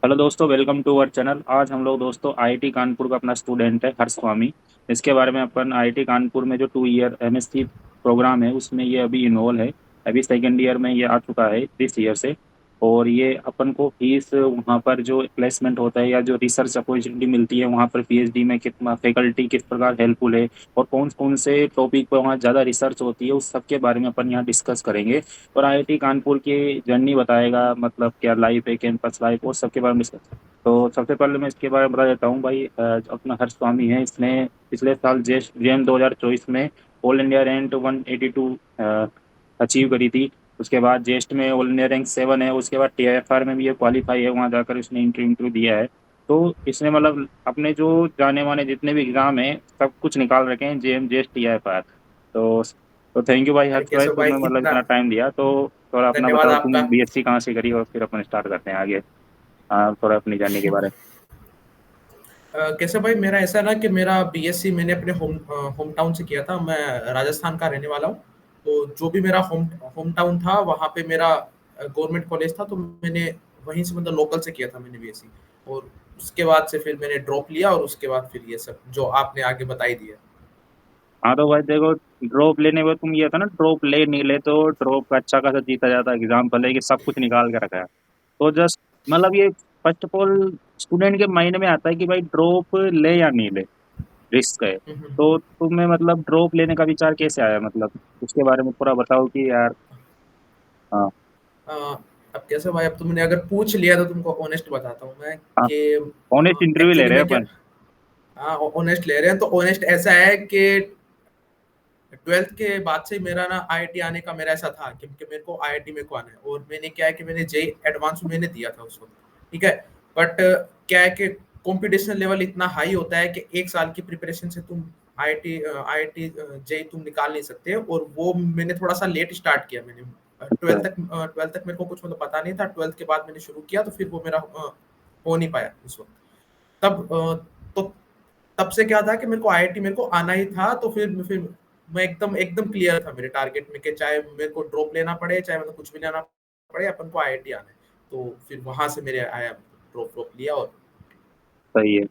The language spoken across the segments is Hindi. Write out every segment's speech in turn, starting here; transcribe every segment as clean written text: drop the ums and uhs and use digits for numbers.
हेलो दोस्तों, वेलकम टू अवर चैनल। आज हम लोग दोस्तों आईआईटी कानपुर का अपना स्टूडेंट है हर्ष स्वामी। इसके बारे में अपन आईआईटी कानपुर में जो 2 ईयर एमएससी प्रोग्राम है उसमें ये अभी इन्वॉल्व है। अभी सेकेंड ईयर में ये आ चुका है दिस ईयर से। और ये अपन को फीस वहाँ पर जो प्लेसमेंट होता है या जो रिसर्च अपॉर्चुनिटी मिलती है वहाँ पर पीएचडी में कितना फैकल्टी किस प्रकार हेल्पफुल है और कौन कौन से टॉपिक पर वहाँ ज़्यादा रिसर्च होती है उस सब के बारे में अपन यहाँ डिस्कस करेंगे। और आईआईटी कानपुर की जर्नी बताएगा, मतलब क्या लाइफ है, कैंपस लाइफ और सबके बारे में डिस्कस। तो सबसे पहले मैं इसके बारे में बता देता हूँ भाई। जो अपना हर्ष स्वामी है, इसने पिछले साल जेम 2024 में ऑल इंडिया रैंक 182 अचीव करी थी। उसके बाद जेस्ट में ऑल इंडिया रैंक 7 है। उसके बाद टीआईएफआर में भी ये क्वालिफाई है, वहाँ जाकर उसने इंटरव्यू दिया है। तो इसने मतलब अपने जो जाने माने जितने भी एग्जाम हैं सब कुछ निकाल रखे हैं, जेएम जेस्ट टीआईएफआर। तो थैंक यू भाई अरे हर्ष भाई, केशव भाई, तुमने मतलब इतना इतना टाइम दिया। तो थोड़ा अपना धन्यवाद बताओ, तुम आपका। बीएससी कहाँ से करी और फिर अपन स्टार्ट करते हैं आगे। हाँ, थोड़ा अपनी जर्नी के बारे केशव भाई, मेरा ऐसा ना कि मेरा बीएससी मैंने अपने होम टाउन से किया था। मैं राजस्थान का रहने वाला हूँ। तो जो भी मेरा होम टाउन था वहाँ पे मेरा गवर्नमेंट कॉलेज था, तो मैंने वहीं से मतलब लोकल से किया था मैंने बीएससी। और उसके बाद से फिर मैंने ड्रॉप लिया, और उसके बाद फिर ये सब जो आपने आगे बताई दिया। हाँ, तो भाई देखो, ड्रॉप लेने में तुम ये था ना, ड्रॉप ले नहीं ले तो ड्रॉप का अच्छा खासा जीता जाता है। एग्जाम्पल है कि सब कुछ निकाल के रखा है। तो जस्ट मतलब ये फर्स्ट ऑफ ऑल स्टूडेंट के माइंड में आता है कि भाई ड्रॉप ले या नहीं ले, रिस्क है। तो तुम्हें मतलब ड्रॉप लेने का विचार कैसे आया, मतलब उसके बारे में थोड़ा बताओ कि यार। हाँ। अ, अब कैसे भाई, अब तुमने अगर पूछ लिया तो तुमको ऑनेस्ट बताता हूँ मैं हाँ, कि ऑनेस्ट इंटरव्यू ले एक्चुअली रहे हैं मैं क्या। अपन। हाँ, ऑनेस्ट ले रहे हैं तो ऑनेस्ट ऐसा है कि 12th के बाद से मेरा ना आईआईटी आने का मेरा ऐसा था, क्योंकि मेरे को आईआईटी में को आना है। और मैंने क्या है कि मैंने जेई एडवांस मैंने दिया था उसको। ठीक है। बट क्या है कि कंपटीशन लेवल इतना हाई होता है कि एक साल की प्रिपरेशन से तुम आईआईटी जेई तुम निकाल नहीं सकते। और वो मैंने थोड़ा सा लेट स्टार्ट किया। मैंने अच्छा। ट्वेल्थ तक मेरे को कुछ मतलब पता नहीं था। 12th के बाद मैंने शुरू किया, तो फिर वो मेरा हो नहीं पाया उस वक्त। तब तो तब से क्या था कि मेरे को आईआईटी मेरे को आना ही था। तो फिर मैं एकदम एकदम क्लियर था मेरे टारगेट में कि चाहे मेरे को ड्रॉप लेना पड़े, चाहे मतलब कुछ भी लेना पड़े, अपन को आईआईटी आना है। तो फिर वहां से मेरे आया, ड्रॉप ड्रॉप लिया। और सही है।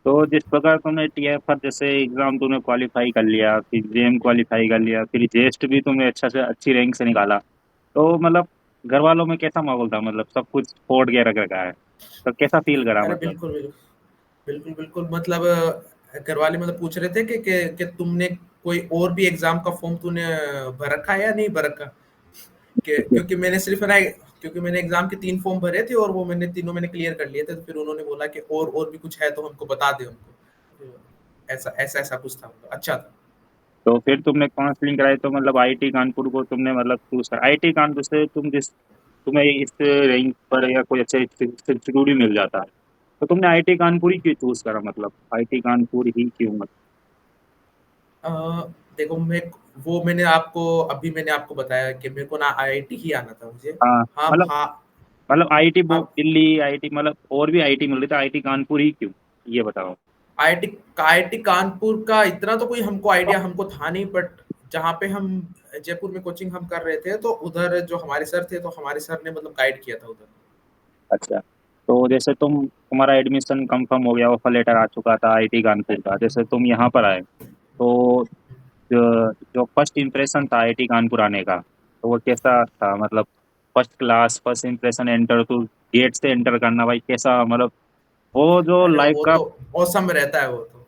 तो जिस प्रकार तुमने टीएफआर जैसे एग्जाम तुमने क्वालिफाई कर लिया, फिर जेएम क्वालिफाई कर लिया, फिर जेएस्ट भी तुमने अच्छा से अच्छी रैंक से निकाला, तो मतलब घर वालों में कैसा माहौल था, मतलब सब कुछ फोड़ के रख रखा है तो कैसा फील करा अरे मतलब। बिल्कुल बिल्कुल। बिल्कुल बिल्कुल, मतलब घर वाले मतलब पूछ रहे थे कि तुमने कोई और भी एग्जाम का फॉर्म तूने भर रखा है या नहीं भर रखा। क्योंकि मैंने सिर्फ ना, क्योंकि मैंने एग्जाम के 3 फॉर्म भरे थे और वो मैंने तीनों मैंने क्लियर कर लिए थे। तो फिर उन्होंने बोला कि और भी कुछ है तो हमको बता दे हमको। तो ऐसा ऐसा ऐसा कुछ था, मतलब अच्छा था। तो फिर तुमने काउंसलिंग कराई तो मतलब आईआईटी कानपुर को तुमने मतलब चूज कर, आईआईटी कानपुर से तुम जिस तुम्हें इस रैंक पर या कोई अच्छा इंस्टीट्यूट भी मिल जाता है, तो तुमने आईआईटी कानपुर ही क्यों चूज करा, मतलब आईआईटी कानपुर ही क्यों मतलब। अ, देखो, मैंने आपको बताया कि मेरे को ना आईआईटी ही आना था मुझे। हाँ हाँ मतलब, हाँ। आईआईटी अब दिल्ली आईआईटी मतलब और भी आईआईटी मिल रही था, आईआईटी कानपुर ही क्यों, ये बताओ। आईआईटी आईआईटी कानपुर का इतना तो कोई हमको आइडिया हमको था नहीं। बट जहाँ पे हम जयपुर में कोचिंग हम कर रहे थे, तो उधर जो हमारे सर थे, तो हमारे सर ने मतलब गाइड किया था उधर। अच्छा, तो जैसे तुम्हारा एडमिशन कंफर्म हो गया, ऑफर लेटर आ चुका था आईआईटी कानपुर का, जैसे तुम यहाँ पर आए, तो जो फर्स्ट इम्प्रेशन था आईआईटी कानपुर आने का, तो वो कैसा था, मतलब first class first impression, enter to gate से एंटर करना भाई, कैसा मतलब वो जो अरे लाइफ वो का तो औसम रहता है वो तो।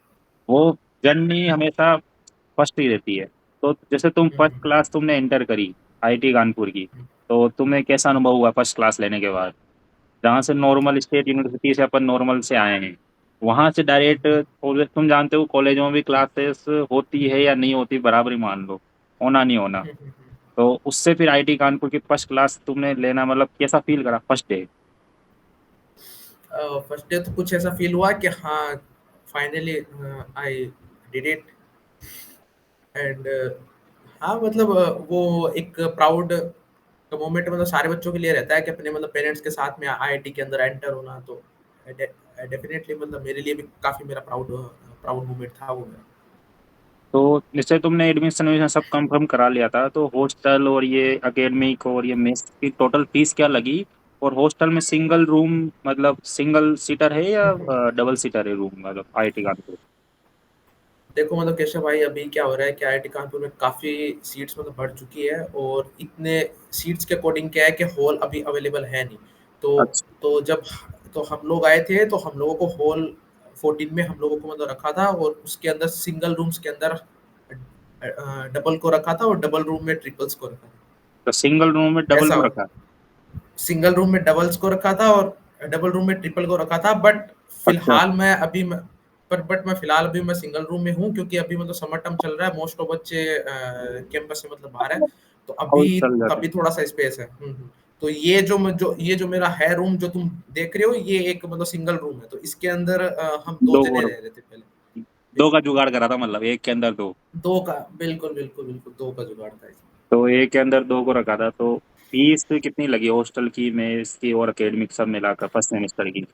वो जर्नी हमेशा फर्स्ट ही रहती है। तो जैसे तुम फर्स्ट क्लास तुमने एंटर करी आईआईटी कानपुर की, तो तुम्हें कैसा अनुभव हुआ फर्स्ट क्लास लेने के बाद, जहाँ से नॉर्मल स्टेट यूनिवर्सिटी से अपन नॉर्मल से आए हैं, वहाँ से डायरेक्ट कॉलेज, तुम जानते हो कॉलेजों में भी क्लासेस होती है या नहीं होती, बराबर ही मान लो, होना नहीं होना। तो उससे फिर आईआईटी कानपुर की फर्स्ट क्लास तुमने लेना, मतलब कैसा फील करा फर्स्ट डे। फर्स्ट डे तो कुछ ऐसा फील हुआ कि हाँ, finally I did it. And हाँ, मतलब वो एक प्राउड का मोमेंट मतलब सारे बच्चों के लिए रहता है कि अपने मतलब पेरेंट्स के साथ में आईआईटी के अंदर एंटर होना। तो डेफिनेटली मतलब मेरे लिए भी काफी मेरा प्राउड प्राउड मोमेंट था वो मेरा। तो जैसे तुमने एडमिशन वेडमिशन सब कंफर्म करा लिया था, तो हॉस्टल और ये एकेडमिक और ये मेस की टोटल फीस क्या लगी, और हॉस्टल में सिंगल रूम मतलब सिंगल सीटर है या हम्म। डबल सीटर है रूम मतलब आईआईटी कानपुर? देखो मतलब केशव भाई, अभी क्या हो रहा है कि आईआईटी कानपुर में काफी सीट्स मतलब बढ़ चुकी है, और इतने सीट्स के अकॉर्डिंग क्या है कि हॉल अभी अवेलेबल है नहीं। तो अच्छा। तो जब तो हम लोग आए थे, तो हम लोगों को हॉल 14 में हम लोगों को मतलब रखा था, और उसके अंदर सिंगल रूम्स के अंदर डबल को रखा था, और डबल रूम में ट्रिपल्स को रखा था। तो सिंगल रूम में डबल ऐसा को रखा? सिंगल रूम में डबल्स को रखा था, और डबल रूम में ट्रिपल को रखा था। बट अच्छा। फिलहाल मैं अभी मैं पर बट मैं फिलहाल अभी मैं सिंगल रूम में हूँ, क्योंकि अभी मतलब समर टर्म चल रहा है, मोस्ट ऑफ बच्चे कैंपस से मतलब बाहर है। तो हाउस अभी चल जाते अभी हैं। थोड़ा सा स्पेस है। तो ये जो मेरा है रूम जो तुम देख रहे हो, ये एक मतलब सिंगल रूम है। तो इसके अंदर हम दो दो जने और रह रहे थे पहले। दो का जुगाड़ करा था मतलब एक के अंदर दो? दो का, बिल्कुल बिल्कुल बिल्कुल, दो का जुगाड़ था इसमें। तो एक के अंदर दो को रखा था। तो फीस कितनी लगी हॉस्टल की, मेस की और एकेडमिक सब मिलाकर फर्स्ट सेमेस्टर की?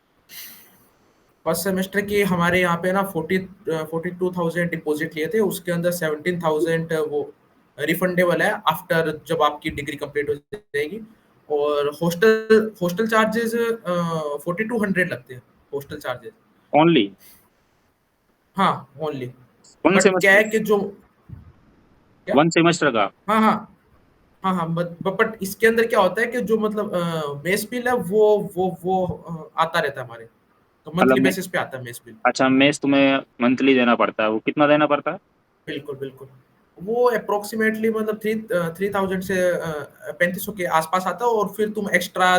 फर्स्ट सेमेस्टर की हमारे यहाँ पे ना 42,000 डिपॉजिट लिए थे, उसके अंदर 17,000 वो रिफंडेबल है आफ्टर, जब आपकी डिग्री कंप्लीट हो जाएगी। और हॉस्टल हॉस्टल चार्जेस 4,200 लगते हैं, हॉस्टल चार्जेस। ओनली हाँ, ओनली। वन बट क्या सेमेस्टर? है कि जो क्या वन सेमेस्टर का? हाँ हाँ हाँ हाँ, बट इसके अंदर क्या होता है कि जो मतलब मेस बिल है, वो आता रहता है हमारे। तो मतलब मंथली मैं, बेसिस पे आता है मेस बिल। अच्छा मेस तुम्हें मंथली देना पड़ता है, वो कितना देना पड़ता है? बिल्कुल, बिल्कुल। वो अप्रोक्सीमेटली मतलब 3,000 से 3,500 के आसपास आता है, और फिर तुम एक्स्ट्रा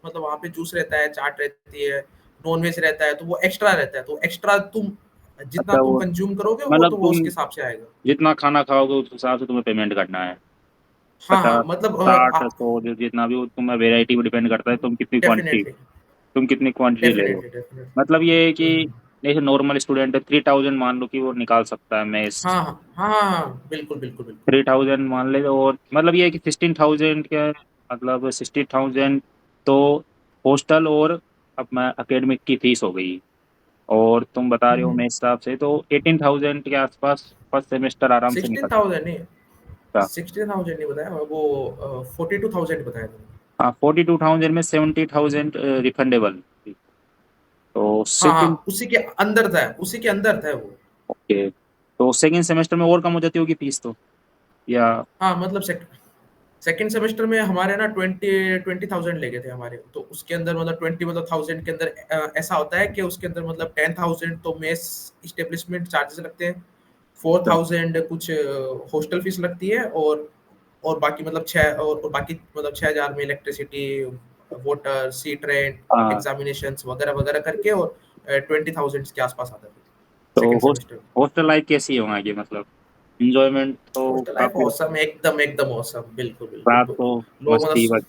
मतलब वहाँ पे जूस रहता है, चाट रहती है, नॉन-वेज रहता है, तो वो एक्स्ट्रा रहता है। तो एक्स्ट्रा तुम जितना अच्छा तुम वो कंज़्यूम करोगे, मतलब वो तुम उसके हिसाब से आएगा। जितना खाना खाओगे उस हिसाब से तुम्हें पेमेंट करना है? हाँ, हाँ, 50, मतलब 60, 100 जितना भी वो तुम्हें वेराइटी पे डिपेंड करता है, डेफ़िनेटली, तुम कितनी क्वांटिटी ले रहे हो। Definitely, definitely. मतलब ये है कि हुँ। जैसे नॉर्मल स्टूडेंट है 3000 मान लो कि वो निकाल सकता है मेस। हाँ, हाँ। हाँ, हाँ, हाँ। बिल्कुल, बिल्कुल, बिल्कुल। 3000 मान ले, और मतलब ये है कि 16,000 के मतलब 60,000 तो हॉस्टल और अपना एकेडमिक की फीस हो गई। और तुम बता हुँ, रहे हो हुँ। मेरे हिसाब से तो 18,000 के आसपास फर्स्ट सेमेस्टर आराम से निकल 16,000 नहीं, सकता। 16,000 नहीं बताया, वो 42,000 बताया था। हाँ 42,000 में 70,000 रिफंडेबल, तो हाँ, 16। हाँ, उसी के अंदर था वो। ओके। तो सेकेंड सेमेस्टर में और कम हो जाती होगी फीस तो, या? हाँ, मतलब सेकंड सेमेस्टर में हमारे ना 20,000 ले गए थे हमारे। तो उसके अंदर मतलब 20 मतलब 1000 के अंदर ऐसा होता है कि उसके अंदर मतलब 10,000 तो मेस इस्टेब्लिशमेंट चार्जेस लगते हैं, 4,000 कुछ हॉस्टल फीस लगती है, और बाकी मतलब 6 और बाकी मतलब 6,000 में इलेक्ट्रिसिटी, वाटर, सीट रेंट, हाँ। एग्जामिनेशंस वगैरह वगैरह करके, और 20,000 के आसपास आता है तो सेकंड सेमेस्टर। हॉस्टल लाइफ कैसी है वहाँ की, मतलब इंजॉयमेंट तो हॉस्टल लाइफ काफी? औसम, एकदम एकदम औसम, बिल्कुल रात बिल्कुल। को लोग मस्ती मतलब बस?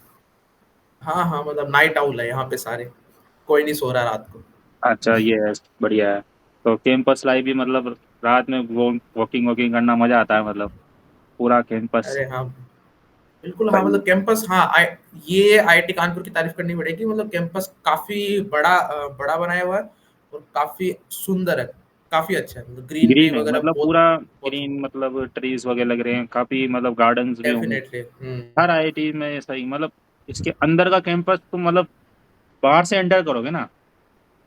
हाँ हाँ, मतलब नाइट आउल है यहाँ पे सारे, कोई नहीं सो रहा रात को। अच्छा ये है, बढ़िया है। तो कैंपस लाइफ भी मतलब रात में वॉकिंग वॉकिंग करना मजा आता है मतलब पूरा कैंपस? अरे हाँ, बिल्कुल। हाँ, सही है। मतलब कैंपस, हाँ, ये आईआईटी कानपुर की तारीफ करनी पड़ेगी। मतलब कैंपस काफी बड़ा बड़ा बनाया हुआ है, और काफी सुंदर है, काफी अच्छा है, मतलब ग्रीनरी ग्रीन है वगैरह मतलब बहुत पूरा बहुत ग्रीन, मतलब ट्रीज वगैरह लग रहे हैं काफी, मतलब गार्डन्स भी होंगे। डेफिनेटली। हर आईआईटी में सही मतलब इसके अंदर का कैंपस तुम मतलब बाहर से एंटर करोगे ना,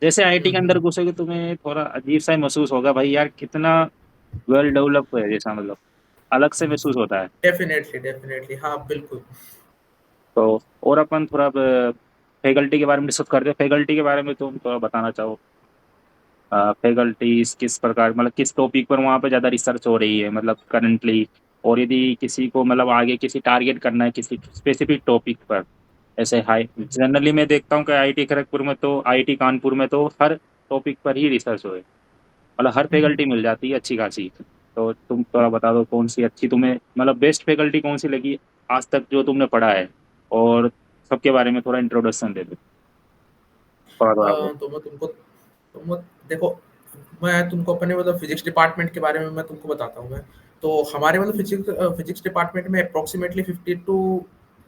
जैसे आईआईटी के अंदर घुसोगे तुम्हें थोड़ा अजीब सा ही महसूस होगा भाई यार कितना वेल डेवलप है, जैसा मतलब अलग से महसूस होता है। डेफिनेटली, डेफिनेटली, हाँ, बिल्कुल। तो और अपन थोड़ा फैकल्टी के बारे में डिस्कस करते हैं। फैकल्टी के बारे में तुम थोड़ा बताना चाहो, फैकल्टीज किस प्रकार मतलब किस टॉपिक पर वहाँ पे ज़्यादा रिसर्च हो रही है मतलब करंटली, और यदि किसी को मतलब आगे किसी टारगेट करना है किसी स्पेसिफिक टॉपिक पर, ऐसे हाई जनरली मैं देखता हूँ कि आईआईटी खड़गपुर में तो आईआईटी कानपुर में तो हर टॉपिक पर ही रिसर्च हो, मतलब हर फैकल्टी मिल जाती है अच्छी खासी। तो तुम थोड़ा बता दो कौन सी अच्छी तुम्हें मतलब बेस्ट फैकल्टी कौन सी लगी आज तक जो तुमने पढ़ा है, और सबके बारे में थोड़ा इंट्रोडक्शन दे दो थोड़ा थोड़ा बहुत। तो मैं देखो, मैं तुमको अपने मतलब फिजिक्स डिपार्टमेंट के बारे में मैं तुमको बताता हूँ मैं। तो हमारे मतलब फिजिक्स डिपार्टमेंट में अप्रोक्सीमेटली 50 टू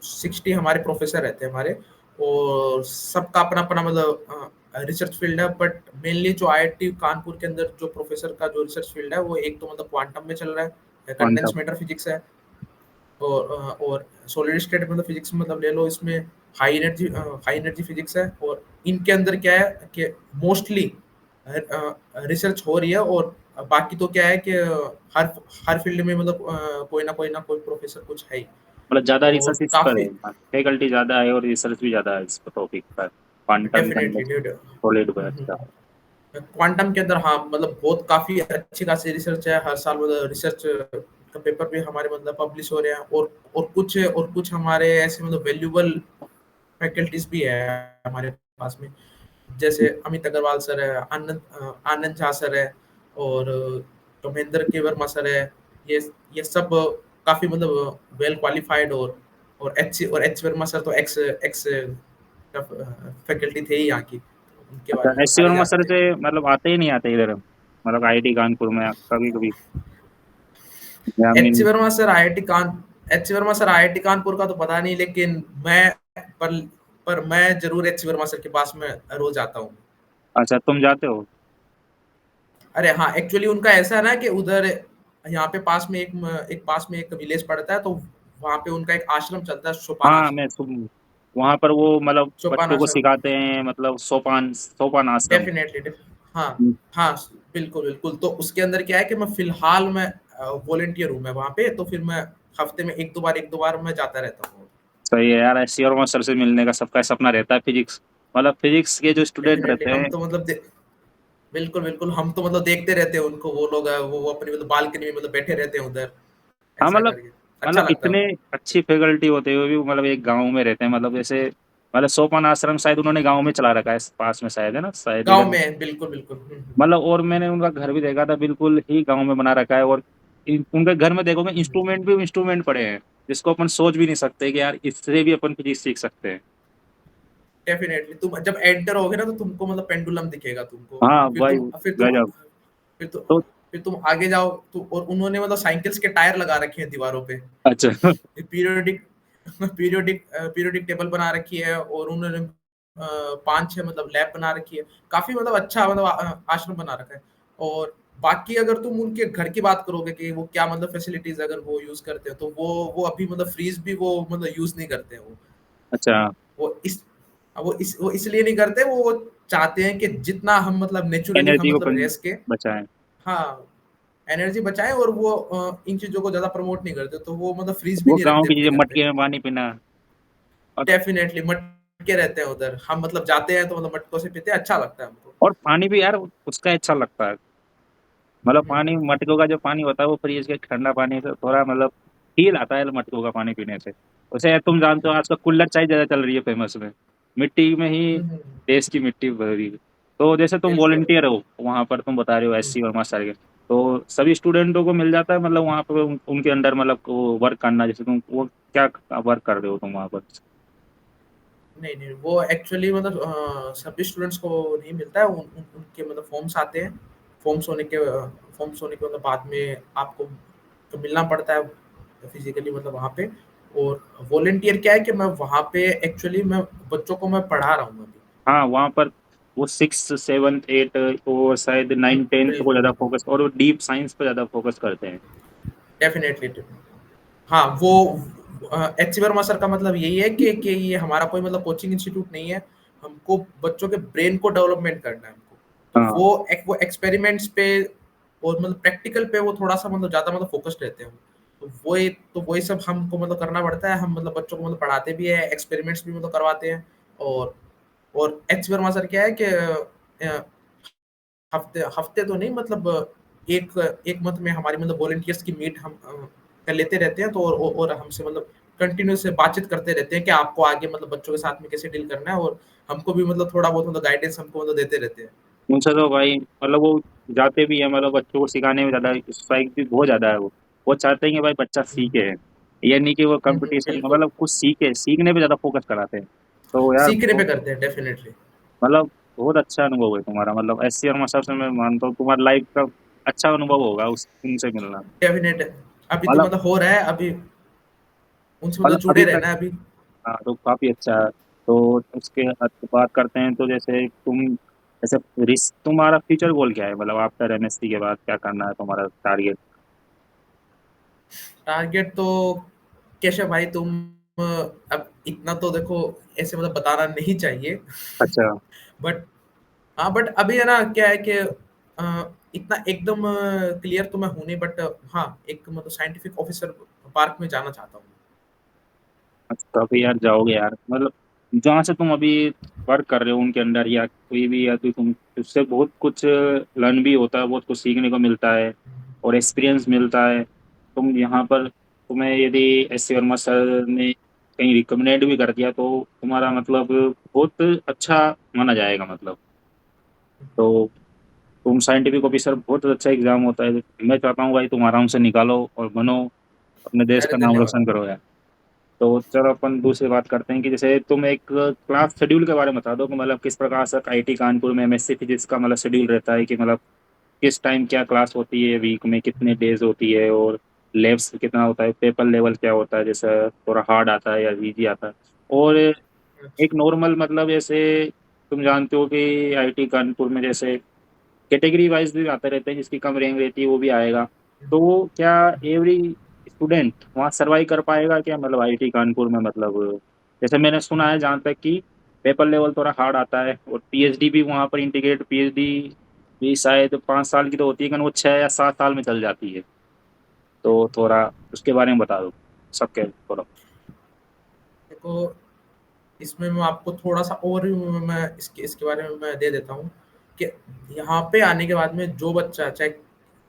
60 हमारे प्रोफेसर रहते हैं हमारे, और सबका अपना अपना मतलब रिसर्च फील्ड है। बट मेनली जो आईआईटी कानपुर के अंदर जो प्रोफेसर का जो रिसर्च फील्ड है, वो एक तो मतलब क्वांटम में चल रहा है, कंडेंस क्वांटम। मैटर फिजिक्स है, और सॉलिड स्टेट मतलब फिजिक्स मतलब ले लो इसमें, हाई एनर्जी फिजिक्स है, और इनके अंदर क्या है कि मोस्टली रिसर्च हो रही है, और बाकी तो क्या है कि हर हर फील्ड में मतलब कोई ना कोई प्रोफेसर कुछ है ही। मतलब ज्यादा और रिसर्च इस पर काफी है, फैकल्टी ज्यादा है और रिसर्च भी ज्यादा है इस टॉपिक पर, quantum definitely conduction, dude. Solid पर। अच्छा। क्वांटम के अंदर हाँ मतलब बहुत काफी अच्छी खासी रिसर्च है, हर साल मतलब रिसर्च का पेपर भी हमारे मतलब पब्लिश हो रहे हैं, और कुछ हमारे ऐसे मतलब वैल्यूबल फैकल्टीज भी है हमारे पास में, जैसे अमित अग्रवाल सर है, आनंद झा सर है, और महेंद्र के वर्मा सर है। ये ये सब काफी मतलब वेल क्वालिफाइड, और एच वर्मा सर तो एक्स एक्स फैकल्टी थे ही यहाँ की, उनके अच्छा, बारे में तो एस सी सारे वर्मा सर जानते से हैं। मतलब आते ही नहीं आते इधर, मतलब आईआईटी कानपुर में कभी कभी, I H mean. Verma sir IIT कान H Verma sir IIT Kanpur का तो पता नहीं, लेकिन पर मैं जरूर एच वर्मा सर के पास में रोज आता हूँ। अच्छा, तुम जाते हो? अरे हाँ, एक्चुअली उनका ऐसा है ना कि उधर यहाँ पे पास में एक विलेज पड़ता है, तो वहाँ पे उनका एक आश्रम चलता है, सोपान हाँ, आश्रम। मैं सुन, वहाँ पर वो मतलब सोपान बच्चों को आश्रम सिखाते हैं, मतलब सोपान सोपान आश्रम। डेफिनेटली। हाँ हाँ, बिल्कुल बिल्कुल। तो उसके अंदर क्या है कि मैं फिलहाल मैं वॉलेंटियर हूँ मैं वहाँ पे, तो फिर मैं हफ्ते में एक दो बार मैं जाता रहता हूँ। सही है यार, एस सी वर्मा सर से मिलने का सबका सपना रहता है, फिजिक्स, मतलब फिजिक्स के जो स्टूडेंट डेफिनेटली रहते हम हैं। तो मतलब बिल्कुल बिल्कुल, हम तो मतलब देखते रहते हैं उनको, वो लोग वो अपनी मतलब बालकनी में मतलब बैठे रहते हैं उधर, हाँ, ऐसा मतलब करके अच्छा मतलब लगता है इतने उनको। अच्छी फैकल्टी होते हुए भी मतलब एक गांव में रहते हैं, मतलब जैसे मतलब सोपान आश्रम शायद उन्होंने गांव में चला रखा है, पास में शायद, है ना, शायद गांव इधर। में बिल्कुल बिल्कुल। मतलब और मैंने उनका घर भी देखा था, बिल्कुल ही गांव में बना रखा है, और उनके घर में देखोगे इंस्ट्रूमेंट भी इंस्ट्रूमेंट पड़े हैं, जिसको अपन सोच भी नहीं सकते कि यार इससे भी अपन फिजिक्स सीख सकते हैं। डेफिनेटली तुम जब एंटर होगे ना, तो तुमको मतलब पेंडुलम दिखेगा तुमको। हाँ फिर भाई, तुम फिर तुम गजब। फिर तुम तो फिर तुम आगे जाओ तो, और उन्होंने मतलब साइकिल्स के टायर लगा रखे हैं दीवारों पे, अच्छा। पीरियोडिक पीरियोडिक टेबल बना रखी है, और उन्होंने 5-6 मतलब लैब बना रखी है। काफी मतलब अच्छा मतलब आश्रम बना रखा है। और बाकी अगर तुम उनके घर की बात करोगे कि वो क्या मतलब फैसिलिटीज अगर वो यूज करते हैं, तो वो अभी मतलब फ्रीज भी वो मतलब यूज नहीं करते हैं वो। अच्छा, वो इस वो इसलिए नहीं करते, वो चाहते हैं कि जितना हम मतलब नेचुरली हम एनर्जी को मतलब रह सके। बचाएं। हाँ, एनर्जी बचाएं, और वो इन चीजों को ज्यादा प्रमोट नहीं करते, तो वो मतलब फ्रीज भी वो नहीं गांव रखते की अपने चीजें, घर पे। मटके में पानी पीना। और, डेफिनेटली मटके रहते हैं उधर, हम मतलब जाते हैं तो मतलब मटकों से पीते हैं, अच्छा लगता है हमको। और पानी भी यार उसका अच्छा लगता है, मतलब पानी, हम्म। मटकों का जो पानी होता है वो फ्रिज के ठंडा पानी से थोड़ा मतलब फील आता है मटकों का पानी पीने से। वैसे तुम जानते हो आजकल कुल्हड़ चाय ज्यादा चल रही है फेमस में, मिट्टी में ही, देश की मिट्टी भरी। तो जैसे तुम बिल्कुल। वॉलंटियर हो वहां पर, तुम बता रहे हो एस सी वर्मा सर के, तो सभी स्टूडेंटों को मिल जाता है मतलब वहां पर उनके अंडर मतलब वर्क करना, जैसे तुम वो क्या वर्क कर रहे हो तुम वहां पर? नहीं नहीं, वो एक्चुअली मतलब सभी स्टूडेंट्स को नहीं मिलता है, उनके मतलब फॉर्म्स आते हैं। फॉर्म्स होने के मतलब बाद में आपको तो मिलना पड़ता है फिजिकली मतलब वहाँ पे। और वॉलंटियर क्या है कि मैं वहाँ पे एक्चुअली मैं बच्चों को मैं पढ़ा रहा हूँ अभी। हाँ, वहाँ पर वो सिक्स सेवन्थ एट और शायद नाइन टेंथ को बिल्कुल ज़्यादा बिल्कुल। फोकस, और वो डीप साइंस पे ज़्यादा फोकस करते हैं। डेफिनेटली। हाँ, वो एच वर्मा सर का मतलब यही है कि ये हमारा कोई मतलब कोचिंग इंस्टीट्यूट नहीं है। हमको बच्चों के ब्रेन को डेवलपमेंट करना है हमको। तो हाँ, वो एक्सपेरिमेंट्स पे और मतलब प्रैक्टिकल पे वो थोड़ा सा मतलब ज्यादा मतलब फोकस्ड रहते हैं। तो वही सब हमको मतलब करना पड़ता है। हम मतलब बच्चों को मतलब पढ़ाते भी है, एक्सपेरिमेंट्स भी मतलब करवाते हैं। और एच वर्मा सर क्या है कि हफ्ते हफ्ते तो नहीं मतलब एक एक मंथ में हमारी मतलब वॉलंटियर्स की मीट हम कर लेते रहते हैं, तो और हमसे मतलब कंटिन्यूस बातचीत करते रहते हैं कि आपको आगे मतलब बच्चों के साथ में कैसे डील करना है, और हमको भी मतलब थोड़ा बहुत मतलब गाइडेंस हमको मतलब देते रहते हैं। उनसे तो भाई मतलब वो जाते भी है, मतलब बच्चों को सिखाने में ज़्यादा स्ट्राइक भी बहुत ज़्यादा है। वो चाहते हैं कि भाई बच्चा सीखे, ये नहीं कि वो कंपटीशन में, बिल्कुल। मतलब कुछ सीखे, सीखने पे ज़्यादा फोकस कराते हैं। तो यार सीखने पे करते हैं डेफिनेटली। मतलब बहुत अच्छा अनुभव है तुम्हारा, मतलब एस सी और मसाब से मैं मानता हूँ तुम्हारी लाइफ का अच्छा अनुभव होगा उस उनसे मिलना। डेफिनेट अभी तो मतलब मतलब हो रहा है अभी, उनसे मतलब मतलब जुड़े अभी तक, रहना है अभी। हाँ तो काफी अच्छा है। तो उसके बाद बात करते हैं, तो जैसे तुम, जैसे तुम्हारा फ्यूचर गोल क्या है, मतलब आफ्टर एमएससी के बाद क्या करना है तुम्हारा टारगेट? टारगेट तो कैसे भाई, तुम अब इतना तो देखो ऐसे मतलब बताना नहीं चाहिए। अच्छा। बट हाँ, बट अभी है ना क्या है कि इतना एकदम क्लियर तो मैं हूँ नहीं, बट हाँ, एक मतलब साइंटिफिक ऑफिसर पार्क में जाना चाहता हूँ। अच्छा, तो अभी यार जाओगे यार, मतलब जहाँ से तुम अभी वर्क कर रहे हो उनके अंडर या कोई भी, या तो तुम उससे बहुत कुछ लर्न भी होता है, बहुत कुछ सीखने को मिलता है और एक्सपीरियंस मिलता है। तुम यहाँ पर, तुम्हें यदि एस सी वर्मा सर ने कहीं रिकमेंडेड भी कर दिया तो तुम्हारा मतलब बहुत अच्छा माना जाएगा मतलब। तो तुम साइंटिफिक ऑफिसर, बहुत अच्छा एग्जाम होता है। मैं चाहता हूँ भाई तुम आराम से निकालो और बनो, अपने देश अरे का नाम धन्यवाद। रोशन करो यार। तो चलो अपन दूसरी बात करते हैं कि जैसे तुम एक क्लास शेड्यूल के बारे में बता दो कि मतलब किस प्रकार से आईटी कानपुर में एमएससी फिजिक्स का मतलब शेड्यूल रहता है, कि मतलब किस टाइम क्या क्लास होती है, वीक में कितने डेज होती है, और लेब्स कितना होता है, पेपर लेवल क्या होता है, जैसे थोड़ा हार्ड आता है या इजी आता है। और एक अच्छा। नॉर्मल मतलब जैसे तुम जानते हो कि आईटी कानपुर में जैसे कैटेगरी वाइज भी आते रहते हैं, जिसकी कम रैंक रहती है वो भी आएगा। तो क्या एवरी स्टूडेंट वहाँ सर्वाइव कर पाएगा क्या, मतलब आईटी कानपुर में, मतलब जैसे मैंने सुना है जहाँ तक कि पेपर लेवल थोड़ा हार्ड आता है, और पीएचडी भी वहाँ पर इंटीग्रेट पीएचडी भी शायद 5 साल की तो होती है, लेकिन वो 6 या 7 साल में चल जाती है। तो थोड़ा उसके बारे में बता दो सबके थोड़ा। देखो, इसमें मैं आपको थोड़ा-सा और मैं इसके इसके बारे में मैं दे देता हूँ कि यहाँ पे आने के बाद में जो बच्चा चाहे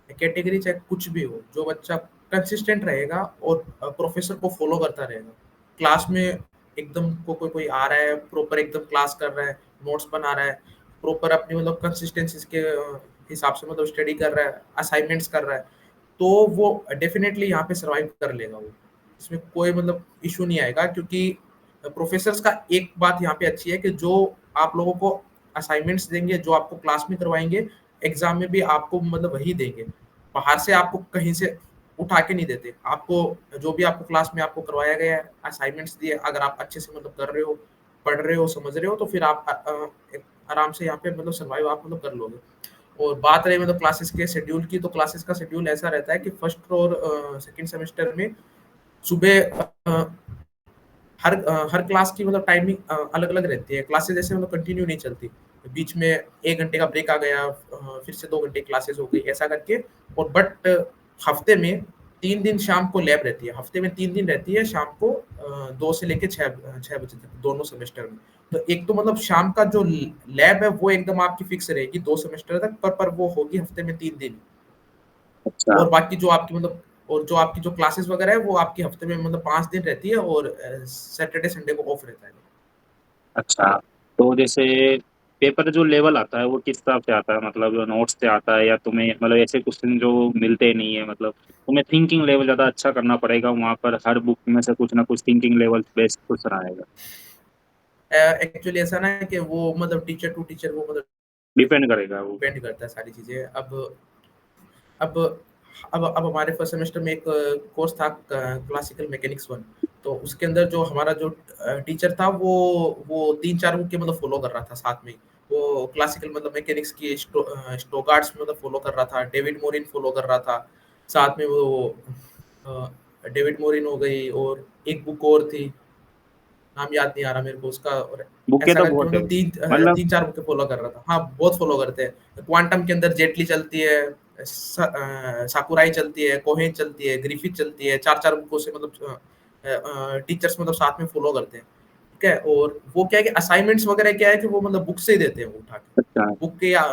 कैटेगरी चाहे कुछ भी हो, जो बच्चा कंसिस्टेंट रहेगा और प्रोफ़ेसर को फ़ॉलो करता रहेगा। क्लास में एकदम को कोई कोई आ रहा है, प्रॉपर एकदम क्लास कर रहा है, नोट्स बना रहा है, प्रॉपर अपनी मतलब कंसिस्टेंसीज़ के हिसाब से मतलब स्टडी कर रहा है, असाइनमेंट्स कर रहा है, तो वो डेफ़िनेटली यहाँ पे सर्वाइव कर लेगा वो। इसमें कोई मतलब इश्यू नहीं आएगा, क्योंकि प्रोफेसर्स का एक बात यहाँ पे अच्छी है कि जो आप लोगों को असाइनमेंट्स देंगे, जो आपको क्लास में करवाएँगे, एग्ज़ाम में भी आपको मतलब वही देंगे। बाहर से आपको कहीं से उठा के नहीं देते। आपको जो भी आपको क्लास में आपको करवाया गया है, असाइनमेंट्स दिए, अगर आप अच्छे से मतलब कर रहे हो, पढ़ रहे हो, समझ रहे हो, तो फिर आप एक आराम से यहाँ पे मतलब सर्वाइव आप मतलब कर लोगे। और बात रही मतलब क्लासेस के शेड्यूल की, तो क्लासेस का शेड्यूल ऐसा रहता है कि फर्स्ट और सेकंड सेमेस्टर में सुबह हर क्लास की मतलब टाइमिंग अलग-अलग रहती है। क्लासेस ऐसे मतलब कंटिन्यू नहीं चलती। बीच में 1 घंटे का ब्रेक आ गया, फिर से 2 घंटे क्लासेस हो गई, ऐसा करके। और बट हफ्ते में 3 दिन शाम को लैब रहती है। हफ्ते में 3 दिन रहती है शाम को 2 से लेके 6 बजे तक, दोनों सेमेस्टर में। तो एक तो मतलब शाम का जो ल लैब है वो एकदम आपकी फिक्स रहेगी 2 सेमेस्टर तक, पर वो होगी हफ्ते में 3 दिन। अच्छा। और बाकी जो आपकी मतलब और जो आपकी जो क्लासेस वगैरह है वो आपकी हफ्ते में मतलब 5 दिन रहती है, और सैटरडे संडे को ऑफ रहता है। अच्छा, तो जैसे पेपर जो लेवल आता है वो किस हिसाब से आता है, मतलब नोट्स से आता है या तुम्हें मतलब ऐसे क्वेश्चन जो मिलते नहीं है, मतलब तुम्हें थिंकिंग लेवल ज़्यादा अच्छा करना पड़ेगा वहाँ पर, हर बुक में से कुछ ना कुछ थिंकिंग लेवल बेस्ड क्वेश्चन आएगा। एक्चुअली ऐसा ना है कि वो मतलब टीचर टू टीचर वो मतलब डिपेंड करेगा वो। डिपेंड करता है सारी चीज़ें। अब अब हमारे फर्स्ट सेमेस्टर में एक कोर्स था, क्लासिकल मैकेनिक्स 1। तो उसके अंदर जो हमारा जो टीचर था वो 3-4 बुक के मतलब फ़ॉलो कर रहा था साथ में ही। वो क्लासिकल मतलब मैकेनिक्स की स्टोकार्ड्स मतलब फ़ॉलो कर रहा था, डेविड मोरिन फ़ॉलो कर रहा था। साथ में वो अ, डेविड मोरिन हो गई, और एक बुक और थी, नाम याद नहीं आ रहा मेरे को उसका। और बुकें ऐसा तो करके बहुत है मतलब मतलब। 3-4 बुकें फ़ॉलो कर रहा था। हाँ, बहुत फ़ॉलो करते हैं। क्वांटम के अंदर जेटली चलती है, साकुराई चलती है, कोहेन चलती है, ग्रिफिथ चलती है। 4-4 बुकों से मतलब टीचर्स मतलब साथ में फ़ॉलो करते हैं। ठीक है? और वो क्या है कि असाइनमेंट्स वगैरह क्या है कि वो मतलब बुक से ही देते हैं वो उठा के। अच्छा। बुक के या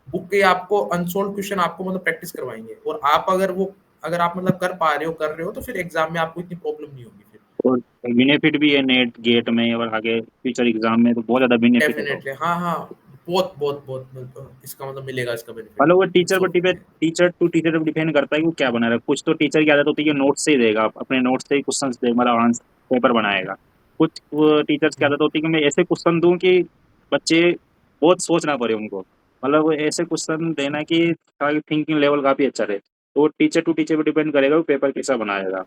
बुक के आपको अनसॉल्व्ड क्वेश्चन आपको मतलब प्रैक्टिस करवाएँगे, और आप अगर आप मतलब कर रहे हो, तो फिर एग्ज़ाम में आपको इतनी प्रॉब्लम नहीं होगी फिर। और बेनिफिट भी है नेट गेट में और आगे फ्यूचर एग्जाम में, तो बहुत ज़्यादा बेनिफिट है तो। डेफ़िनेटली, हाँ, हाँ। बहुत इसका मतलब मिलेगा इसका बेनिफिट। मतलब वो टीचर इट्स पर ओके। टीचर टू टीचर पर डिपेंड करता है कि वो क्या बना रहा है। कुछ तो टीचर की आदत होती है कि नोट से ही देगा, अपने नोट से ही क्वेश्चन दे, मतलब आंसर पेपर बनाएगा। कुछ टीचर्स की हुँ। आदत होती है कि मैं ऐसे क्वेश्चन दूं कि बच्चे बहुत सोचना पड़े उनको, मतलब वो ऐसे क्वेश्चन देना कि ताकि थिंकिंग लेवल काफी अच्छा रहे। तो टीचर टू टीचर पर डिपेंड करेगा वो पेपर कैसा बनाएगा।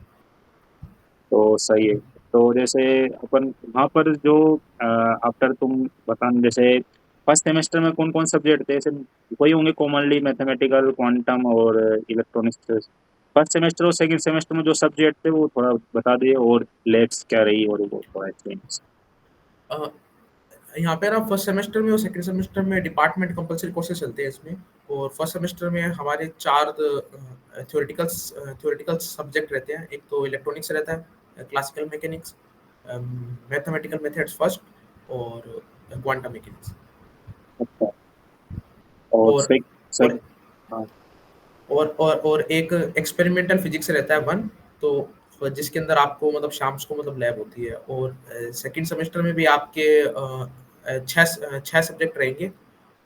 तो सही है। तो जैसे अपन वहाँ पर जो आफ्टर तुम बताना, जैसे फर्स्ट सेमेस्टर में कौन कौन सब्जेक्ट थे, ऐसे वही होंगे कॉमनली मैथमेटिकल, क्वांटम और इलेक्ट्रॉनिक्स। फर्स्ट सेमेस्टर और सेकंड सेमेस्टर में जो सब्जेक्ट थे वो थोड़ा बता दिए, और लेट्स क्या रही और वो थोड़ा एक्सप्लेन। अ, यहाँ पे ना फर्स्ट सेमेस्टर में और सेकंड सेमेस्टर में डिपार्टमेंट कंपलसरी कोर्सेज चलते हैं इसमें। और फर्स्ट सेमेस्टर में हमारे 4 थ्योरेटिकल थ्योरेटिकल सब्जेक्ट रहते हैं। एक तो इलेक्ट्रॉनिक्स रहता है, classical mechanics, mathematical methods first, और क्वांटम मैकेनिक्स। अच्छा। और और सेक सेक और हाँ। और एक एक्सपेरिमेंटल फिजिक्स रहता है वन। तो जिसके अंदर आपको मतलब शाम को मतलब लैब होती है। और सेकंड सेमेस्टर में भी आपके छह सब्जेक्ट रहेंगे,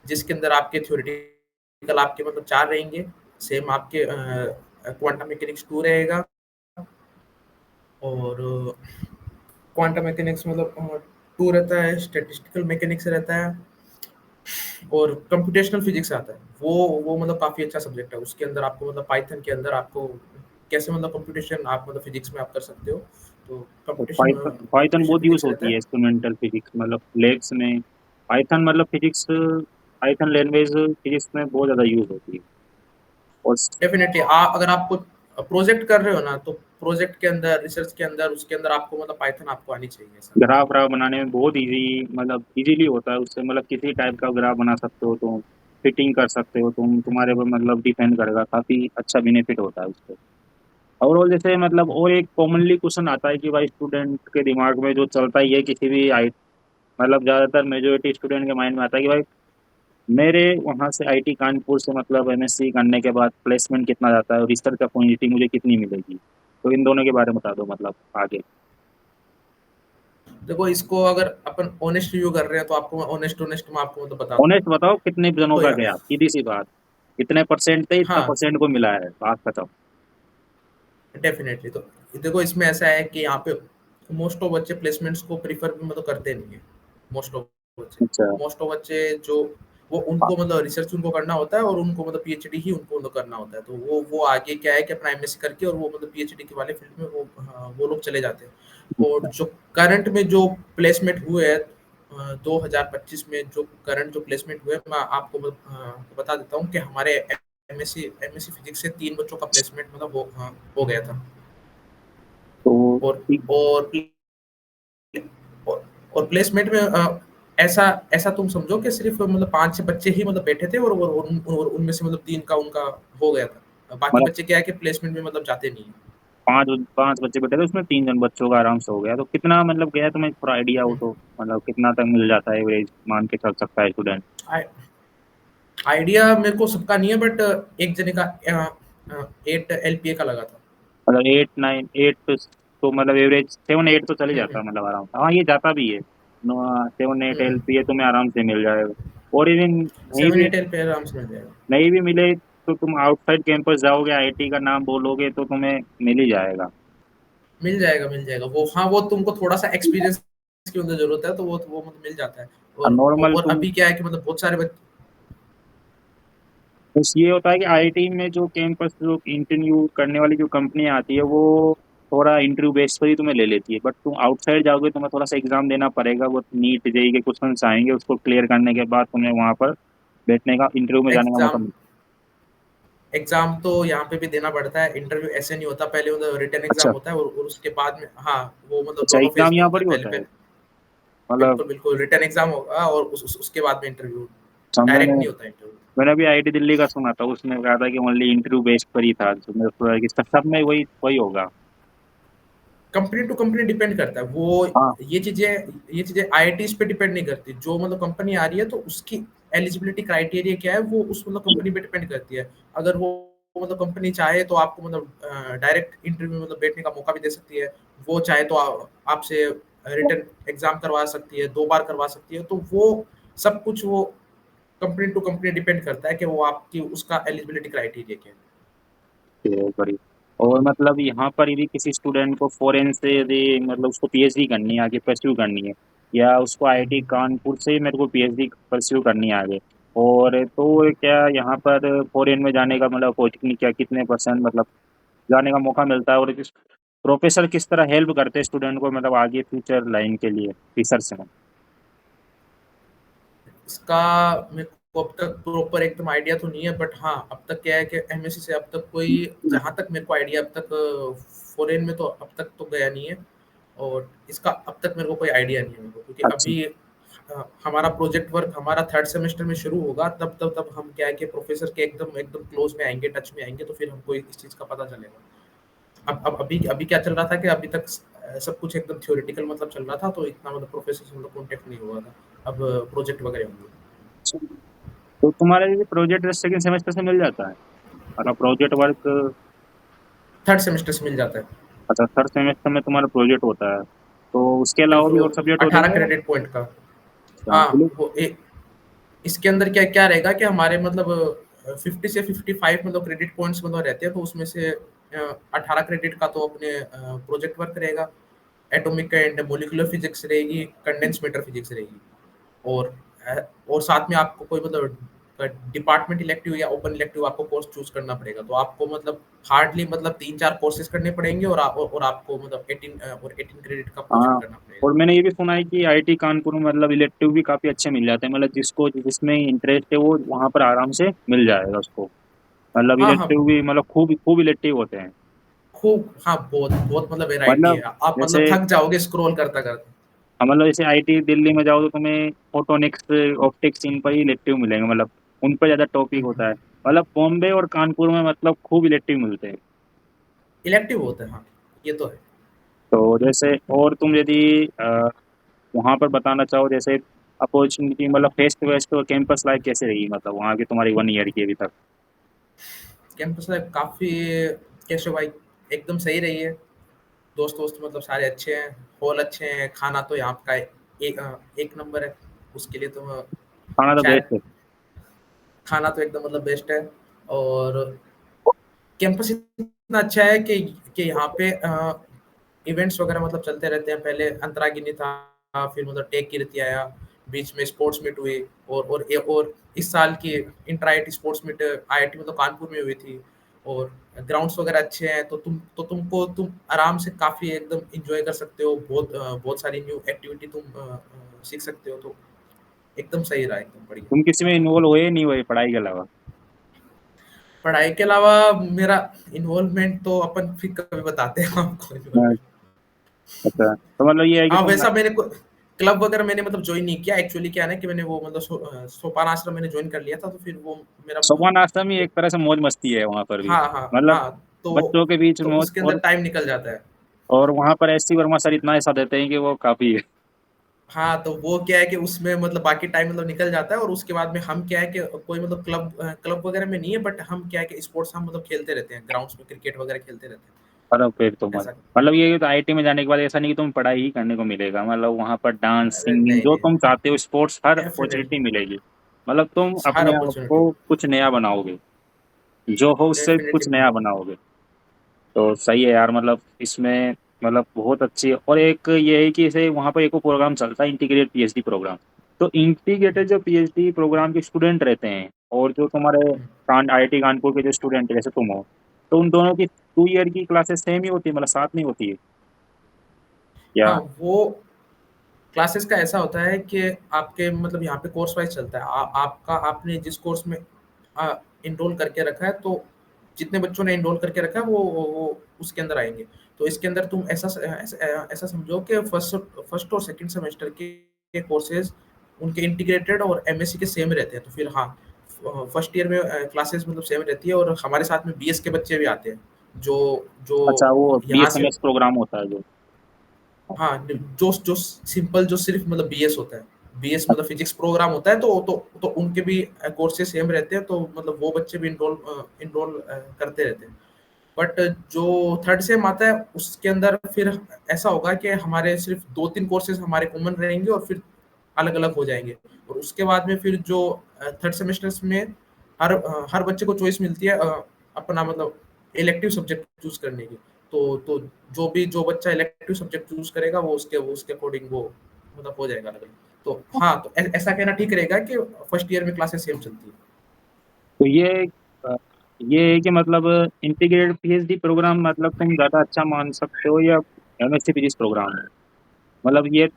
जिसके अंदर आपके थ्योरेटिकल आपके मतलब 4 रहेंगे। सेम आपके क्वांटम मैकेनिक्स 2 रहेगा। और क्वांटम मैकेनिक्स मतलब 2 रहता है, स्टैटिस्टिकल मैकेनिक्स रहता है, और कंप्यूटेशनल फिजिक्स आता है। वो मतलब काफ़ी अच्छा सब्जेक्ट है। उसके अंदर आपको मतलब पाइथन के अंदर आपको कैसे मतलब कंप्यूटेशन आप मतलब फिजिक्स में आप कर सकते हो। तो तो कंप्यूटेशन पाइथन पाइथन कंप्यूटेशन बहुत यूज फिजिक्स रहता होती है है। एक्सपेरिमेंटल फिजिक्स, मतलब लेब्स में पाइथन, मतलब फिजिक्स, पाइथन लैंग्वेज फिजिक्स में बहुत ज़्यादा यूज होती है। और डेफिनेटली आप अगर आपको प्रोजेक्ट कर रहे हो ना, तो प्रोजेक्ट के अंदर रिसर्च के अंदर उसके अंदर आपको मतलब पाइथन आपको आनी चाहिए सर। ग्राफ व्राफ बनाने में बहुत इजी, मतलब इजीली होता है उससे, मतलब किसी टाइप का ग्राफ बना सकते हो तुम, फिटिंग कर सकते हो तुम, तुम्हारे पर मतलब डिपेंड करेगा, काफ़ी अच्छा बेनिफिट होता है उससे। ओवरऑल जैसे मतलब और एक कॉमनली क्वेश्चन आता है कि भाई स्टूडेंट के दिमाग में जो चलता ही है किसी भी आई, मतलब ज़्यादातर मेजोरिटी स्टूडेंट के माइंड में आता है कि भाई मेरे वहाँ से आईटी कानपुर से मतलब एमएससी करने के बाद प्लेसमेंट कितना जाता है और रिसर्च अपॉर्चुनिटी मुझे कितनी मिलेगी। तो इन दोनों के बारे में बता दो मतलब आगे। देखो, इसको अगर अपन ऑनेस्ट रिव्यू कर रहे हैं तो आपको मैं ऑनेस्ट ऑनेस्ट में आपको मतलब बता ऑनेस्ट बताओ कितने जनों तो का यार, गया, सीधी सी बात, कितने परसेंट थे, इतना हाँ, परसेंट को मिला है, बात बताओ। डेफिनेटली। तो देखो, इसमें ऐसा है कि यहाँ पे मोस्ट ऑफ बच्चे प्लेसमेंट्स को प्रीफर भी मतलब करते नहीं है। मोस्ट ऑफ बच्चे अच्छा। मोस्ट ऑफ बच्चे जो वो उनको मतलब रिसर्च उनको करना होता है, और उनको मतलब पीएचडी ही उनको मतलब करना होता है। तो वो आगे क्या है कि अपना एमएससी करके और वो मतलब पीएचडी के वाले फील्ड में वो, हाँ, वो लोग चले जाते हैं। और जो करंट में जो प्लेसमेंट हुए हैं 2025 में जो करंट जो प्लेसमेंट हुए, मैं आपको बता देता हूँ कि हमारे एमएससी फिजिक्स से 3 बच्चों का प्लेसमेंट मतलब हो गया था। तो और ठीक। और और, और प्लेसमेंट में ऐसा ऐसा तुम समझो कि सिर्फ मतलब 5 बच्चे ही मतलब बैठे थे, और उनमें से मतलब 3 का उनका हो गया था। बाकी मतलब बच्चे क्या है कि प्लेसमेंट में मतलब जाते नहीं है। पांच पांच बच्चे बैठे थे उसमें 3 जन बच्चों का आराम से हो गया, तो कितना मतलब गया तुम्हें थोड़ा आइडिया हो हम्म। तो, मतलब कितना तक मिल जाता है एवरेज मान के चल सकता है स्टूडेंट। आइडिया मेरे को सबका नहीं है, बट एक जने का 8 LPA का लगा था। मतलब 8 9 8 तो मतलब एवरेज 7 8 तो चले जाता हम्म। है मतलब आराम से, हाँ ये जाता भी है। 7 8 हम्म। एलपीए तुम्हें आराम से मिल जाएगा। और इवन नहीं सेवन भी, एट LPA आराम से मिल जाएगा। नहीं भी मिले तो तुम आउटसाइड कैंपस जाओगे, आईटी का नाम बोलोगे तो तुम्हें मिल ही जाएगा। मिल जाएगा, मिल जाएगा। वो, हाँ, वो तुमको थोड़ा सा एक्सपीरियंस की अंदर जरूरत है, तो वो मतलब मिल जाता है। नॉर्मल और तुम, अभी क्या है कि मतलब बहुत सारे बच्चे। बस ये होता है कि आईटी में जो कैंपस जो इंटरव्यू करने वाली जो कंपनी आती है वो थोड़ा इंटरव्यू बेस पर ही तुम्हें ले लेती है, बट तुम आउटसाइड जाओगे तुम्हें थोड़ा सा एग्जाम देना पड़ेगा, वो नीट जेई के क्वेश्चन आएंगे, उसको क्लियर करने के बाद तुम्हें वहाँ पर बैठने का, इंटरव्यू में जाने का मौका एग्जाम मिलता एग्जाम तो यहाँ पे भी देना पड़ता है। इंटरव्यू ऐसे नहीं होता, पहले मतलब रिटन है। एग्जाम अच्छा। होता है, और उसके बाद में, हाँ, वो मतलब अच्छा दोनों एग्जाम फेज में यहाँ होता पर है। ही पहले होता है पहले मतलब। बिल्कुल बिल्कुल रिटन एग्जाम होगा, और उसके बाद में इंटरव्यू। अच्छा, मैंने डायरेक्ट नहीं होता इंटरव्यू। मैंने अभी आईटी दिल्ली का सुना था, उसने कहा था कि ओनली इंटरव्यू बेस्ड पर ही था, तो मेरे को लगा कि सब में वही वही होगा। कंपनी टू कंपनी डिपेंड करता है वो। हाँ। ये चीजें आईआईटीज पे डिपेंड नहीं करती। जो मतलब कंपनी आ रही है, तो उसकी एलिजिबिलिटी क्राइटेरिया क्या है, वो उस मतलब कंपनी पे डिपेंड करती है। अगर वो मतलब कंपनी चाहे तो आपको मतलब डायरेक्ट इंटरव्यू में मतलब बैठने का मौका भी दे सकती है। वो चाहे तो आपसे रिटन एग्जाम करवा सकती है, 2 बार करवा सकती है। तो वो सब कुछ वो कंपनी टू कंपनी डिपेंड करता है कि वो आपकी उसका एलिजिबिलिटी क्राइटेरिया क्या है। बड़ी। और मतलब यहाँ पर यदि किसी स्टूडेंट को फॉरेन से यदि मतलब उसको पीएचडी करनी है, आगे परस्यू करनी है, या उसको आईआईटी कानपुर से मेरे को पीएचडी परस्यू करनी है आगे, और तो क्या यहाँ पर फॉरेन में जाने का मतलब कोचिंग क्या कितने परसेंट मतलब जाने का मौका मिलता है, और प्रोफेसर किस तरह हेल्प करते हैं स्टूडेंट को मतलब आगे फ्यूचर लाइन के लिए रिसर्च में। इसका मेरे को अब तक प्रॉपर एकदम आइडिया तो नहीं है, बट हाँ अब तक क्या है कि एमएससी से अब तक कोई, जहाँ तक मेरे को आइडिया अब तक फॉरेन में तो अब तक तो गया नहीं है, और इसका अब तक मेरे को कोई आइडिया नहीं है मेरे को, क्योंकि अच्छा अभी हमारा प्रोजेक्ट वर्क हमारा थर्ड सेमेस्टर में शुरू होगा, तब हम क्या है कि प्रोफेसर के एकदम एकदम क्लोज में आएंगे, टच में आएंगे, तो फिर हमको इस चीज़ का पता चलेगा। अब अभी अभी क्या चल रहा था कि अभी तक सब कुछ एकदम थ्योरेटिकल मतलब चल रहा था, तो इतना मतलब प्रोफेसर से मतलब कॉन्टेक्ट नहीं हुआ था। अब प्रोजेक्ट वगैरह होंगे। अच्छा। तो तुम्हारा ये प्रोजेक्ट सेकंड सेमेस्टर से मिल जाता है, मतलब प्रोजेक्ट वर्क? थर्ड सेमेस्टर से मिल जाता है। अच्छा, थर्ड सेमेस्टर में तुम्हारा प्रोजेक्ट होता है, तो उसके अलावा बिल्कुल, भी वो और सब्जेक्ट होते 18 हैं? क्रेडिट पॉइंट का। अच्छा, हाँ, वो इसके अंदर क्या क्या रहेगा कि हमारे मतलब 50 से 55 मतलब क्रेडिट पॉइंट्स मतलब रहते हैं, तो उसमें से 18 क्रेडिट का तो अपने प्रोजेक्ट वर्क रहेगा, एटॉमिक एंड मॉलिक्यूलर फिजिक्स रहेगी, कंडेंस मैटर फिजिक्स रहेगी, और और साथ में आपको कोई मतलब डिपार्टमेंट इलेक्टिव या ओपन इलेक्टिव आपको कोर्स चूज करना पड़ेगा, तो आपको मतलब हार्डली मतलब 3-4 कोर्सेज करने पड़ेंगे, और आपको मतलब 18 क्रेडिट का हाँ। प्रोजेक्ट करना पड़ेगा। और मैंने ये भी सुना है कि आईटी कानपुर में मतलब इलेक्टिव भी काफ़ी अच्छे मिल जाते हैं, मतलब जिसको जिसमें इंटरेस्ट है वो वहाँ पर आराम से मिल जाएगा उसको। मतलब हाँ इलेक्टिव हाँ, भी मतलब खूब खूब इलेक्टिव होते हैं। खूब, हाँ, बहुत बहुत मतलब वैरायटी मतलब है, आप मतलब जैसे थक जाओगे स्क्रॉल करता करता। मतलब जैसे आईटी दिल्ली में जाओ तो तुम्हें फोटोनिक्स, ऑप्टिक्स, इन पर ही इलेक्टिव मिलेंगे, मतलब उन पर ज़्यादा टॉपिक होता है। मतलब बॉम्बे और कानपुर में मतलब खूब इलेक्टिव मिलते हैं। इलेक्टिव होता है, हाँ, ये तो है। तो जैसे और तुम यदि वहाँ पर बताना चाहो, जैसे अपॉर्चुनिटी मतलब फेस टू फेस तो कैंपस लाइफ कैसे रही, मतलब वहाँ की तुम्हारी 1 ईयर की अभी तक? कैंपस लाइफ काफी, कैशो भाई, एकदम सही रही है। दोस्त दोस्त मतलब सारे अच्छे हैं, हॉल अच्छे हैं, खाना तो यहाँ का एक नंबर है, उसके लिए तो खाना तो शायद, बेस्ट है। खाना तो एकदम मतलब बेस्ट है। और कैंपस इतना अच्छा है कि यहाँ पे इवेंट्स वगैरह मतलब चलते रहते हैं। पहले अंतरागिनी था, फिर मतलब टेक कीर्ति आया, बीच में स्पोर्ट्स मीट हुई, और इस साल की inter IIT sports meet IIT मतलब कानपुर में हुई थी। और ग्राउंड्स वगैरह अच्छे हैं, तुम आराम से काफी एकदम इंजॉय कर सकते हो, बहुत सारी न्यू एक्टिविटी तुम सीख सकते हो, तो एकदम सही रहा, एकदम बढ़िया। तुम किसी में इन्वॉल्व हुए नहीं हुए पढ़ाई के अलावा? पढ़ाई के अलावा मेरा इन्वॉल्वमेंट तो अपन फिर कभी बताते हैं आपको हाँ, इन्वॉल्वमेंट। अच्छा, तो मतलब ये है कि हाँ, तुम वैसा मैंने क्लब वगैरह मैंने मतलब ज्वाइन नहीं किया। एक्चुअली क्या है ना कि मैंने वो मतलब सोपान आश्रम मैंने ज्वाइन कर लिया था, तो फिर वो मेरा सोपान आश्रम ही एक तरह से मौज मस्ती है वहाँ पर भी, हाँ हाँ मतलब हाँ, बच्चों के बीच तो मौज। उसके अंदर टाइम निकल जाता है। और वहाँ पर एस सी वर्मा सर इतना ऐसा देते हैं कि वो काफ़ी है। हाँ, तो वो क्या है कि उसमें मतलब बाकी टाइम मतलब निकल जाता है, और उसके बाद में हम क्या है कि कोई मतलब क्लब वगैरह में नहीं है, बट हम क्या है कि स्पोर्ट्स हम मतलब खेलते रहते हैं, ग्राउंड्स में क्रिकेट वगैरह खेलते रहते हैं, पर फिर तो ऐसा। मतलब ये है कि तो आईटी में जाने के बाद ऐसा नहीं कि तुम पढ़ाई ही करने को मिलेगा, मतलब वहाँ पर डांस, अरे सिंगिंग, नहीं जो नहीं, तुम चाहते हो, स्पोर्ट्स, हर अपॉर्चुनिटी डेफिनेटली, मिलेगी। मतलब तुम हर अपने आप अपॉर्चुनिटी, को कुछ नया बनाओगे, जो हो उससे डेफिनेटली कुछ नया मिलेगी। बनाओगे। तो सही है यार, मतलब इसमें मतलब बहुत अच्छी है। और एक ये है कि इसे वहाँ पर एक और प्रोग्राम चलता है, इंटीग्रेटेड पीएचडी प्रोग्राम। तो इंटीग्रेटेड जो पीएचडी प्रोग्राम के स्टूडेंट रहते हैं और जो तुम्हारे कान आईआईटी कानपुर के जो स्टूडेंट जैसे तुम हो, तो उन दोनों की 2 ईयर की क्लासेस सेम ही होती है, मतलब साथ नहीं होती है हाँ, या? वो क्लासेस का ऐसा होता है कि आपके मतलब यहाँ पे कोर्स वाइज चलता है। आपका आपने जिस कोर्स में इनरोल करके रखा है, तो जितने बच्चों ने इनरोल करके रखा है वो उसके अंदर आएंगे। तो इसके अंदर तुम ऐसा समझो कि फर्स्ट और सेकंड सेमेस्टर के कोर्सेज उनके इंटीग्रेटेड और एमएससी के सेम रहते हैं। तो फिर हाँ, फर्स्ट ईयर में क्लासेस मतलब सेम रहती है, और हमारे साथ में बीएस के बच्चे भी आते हैं, जो जो अच्छा, वो यहाँ से, बीएसएमएस प्रोग्राम होता है जो? हाँ, जो जो सिंपल जो सिर्फ मतलब बीएस होता है, बीएस मतलब फिजिक्स प्रोग्राम होता है, तो उनके भी कोर्सेज सेम रहते हैं, तो मतलब वो बच्चे भी इनरोल करते रहते हैं। बट जो थर्ड सेम आता है उसके अंदर फिर ऐसा होगा कि हमारे सिर्फ 2-3 कोर्सेज हमारे कॉमन रहेंगे, और फिर अलग अलग हो जाएंगे। और उसके बाद में फिर जो थर्ड सेमेस्टर्स में हर बच्चे को चॉइस मिलती है अपना मतलब इलेक्टिव सब्जेक्ट चूज करने की। तो जो बच्चा इलेक्टिव सब्जेक्ट चूज करेगा वो उसके अकॉर्डिंग वो मतलब हो जाएगा अलग अलग। तो हाँ, तो ऐसा कहना ठीक रहेगा कि फर्स्ट ईयर में क्लासेस सेम चलती है। तो अ, ये है कि मतलब इंटीग्रेटेड पीएचडी प्रोग्राम मतलब तुम ज़्यादा अच्छा मान सकते हो या एमएससी फिजिक्स प्रोग्राम? मतलब ये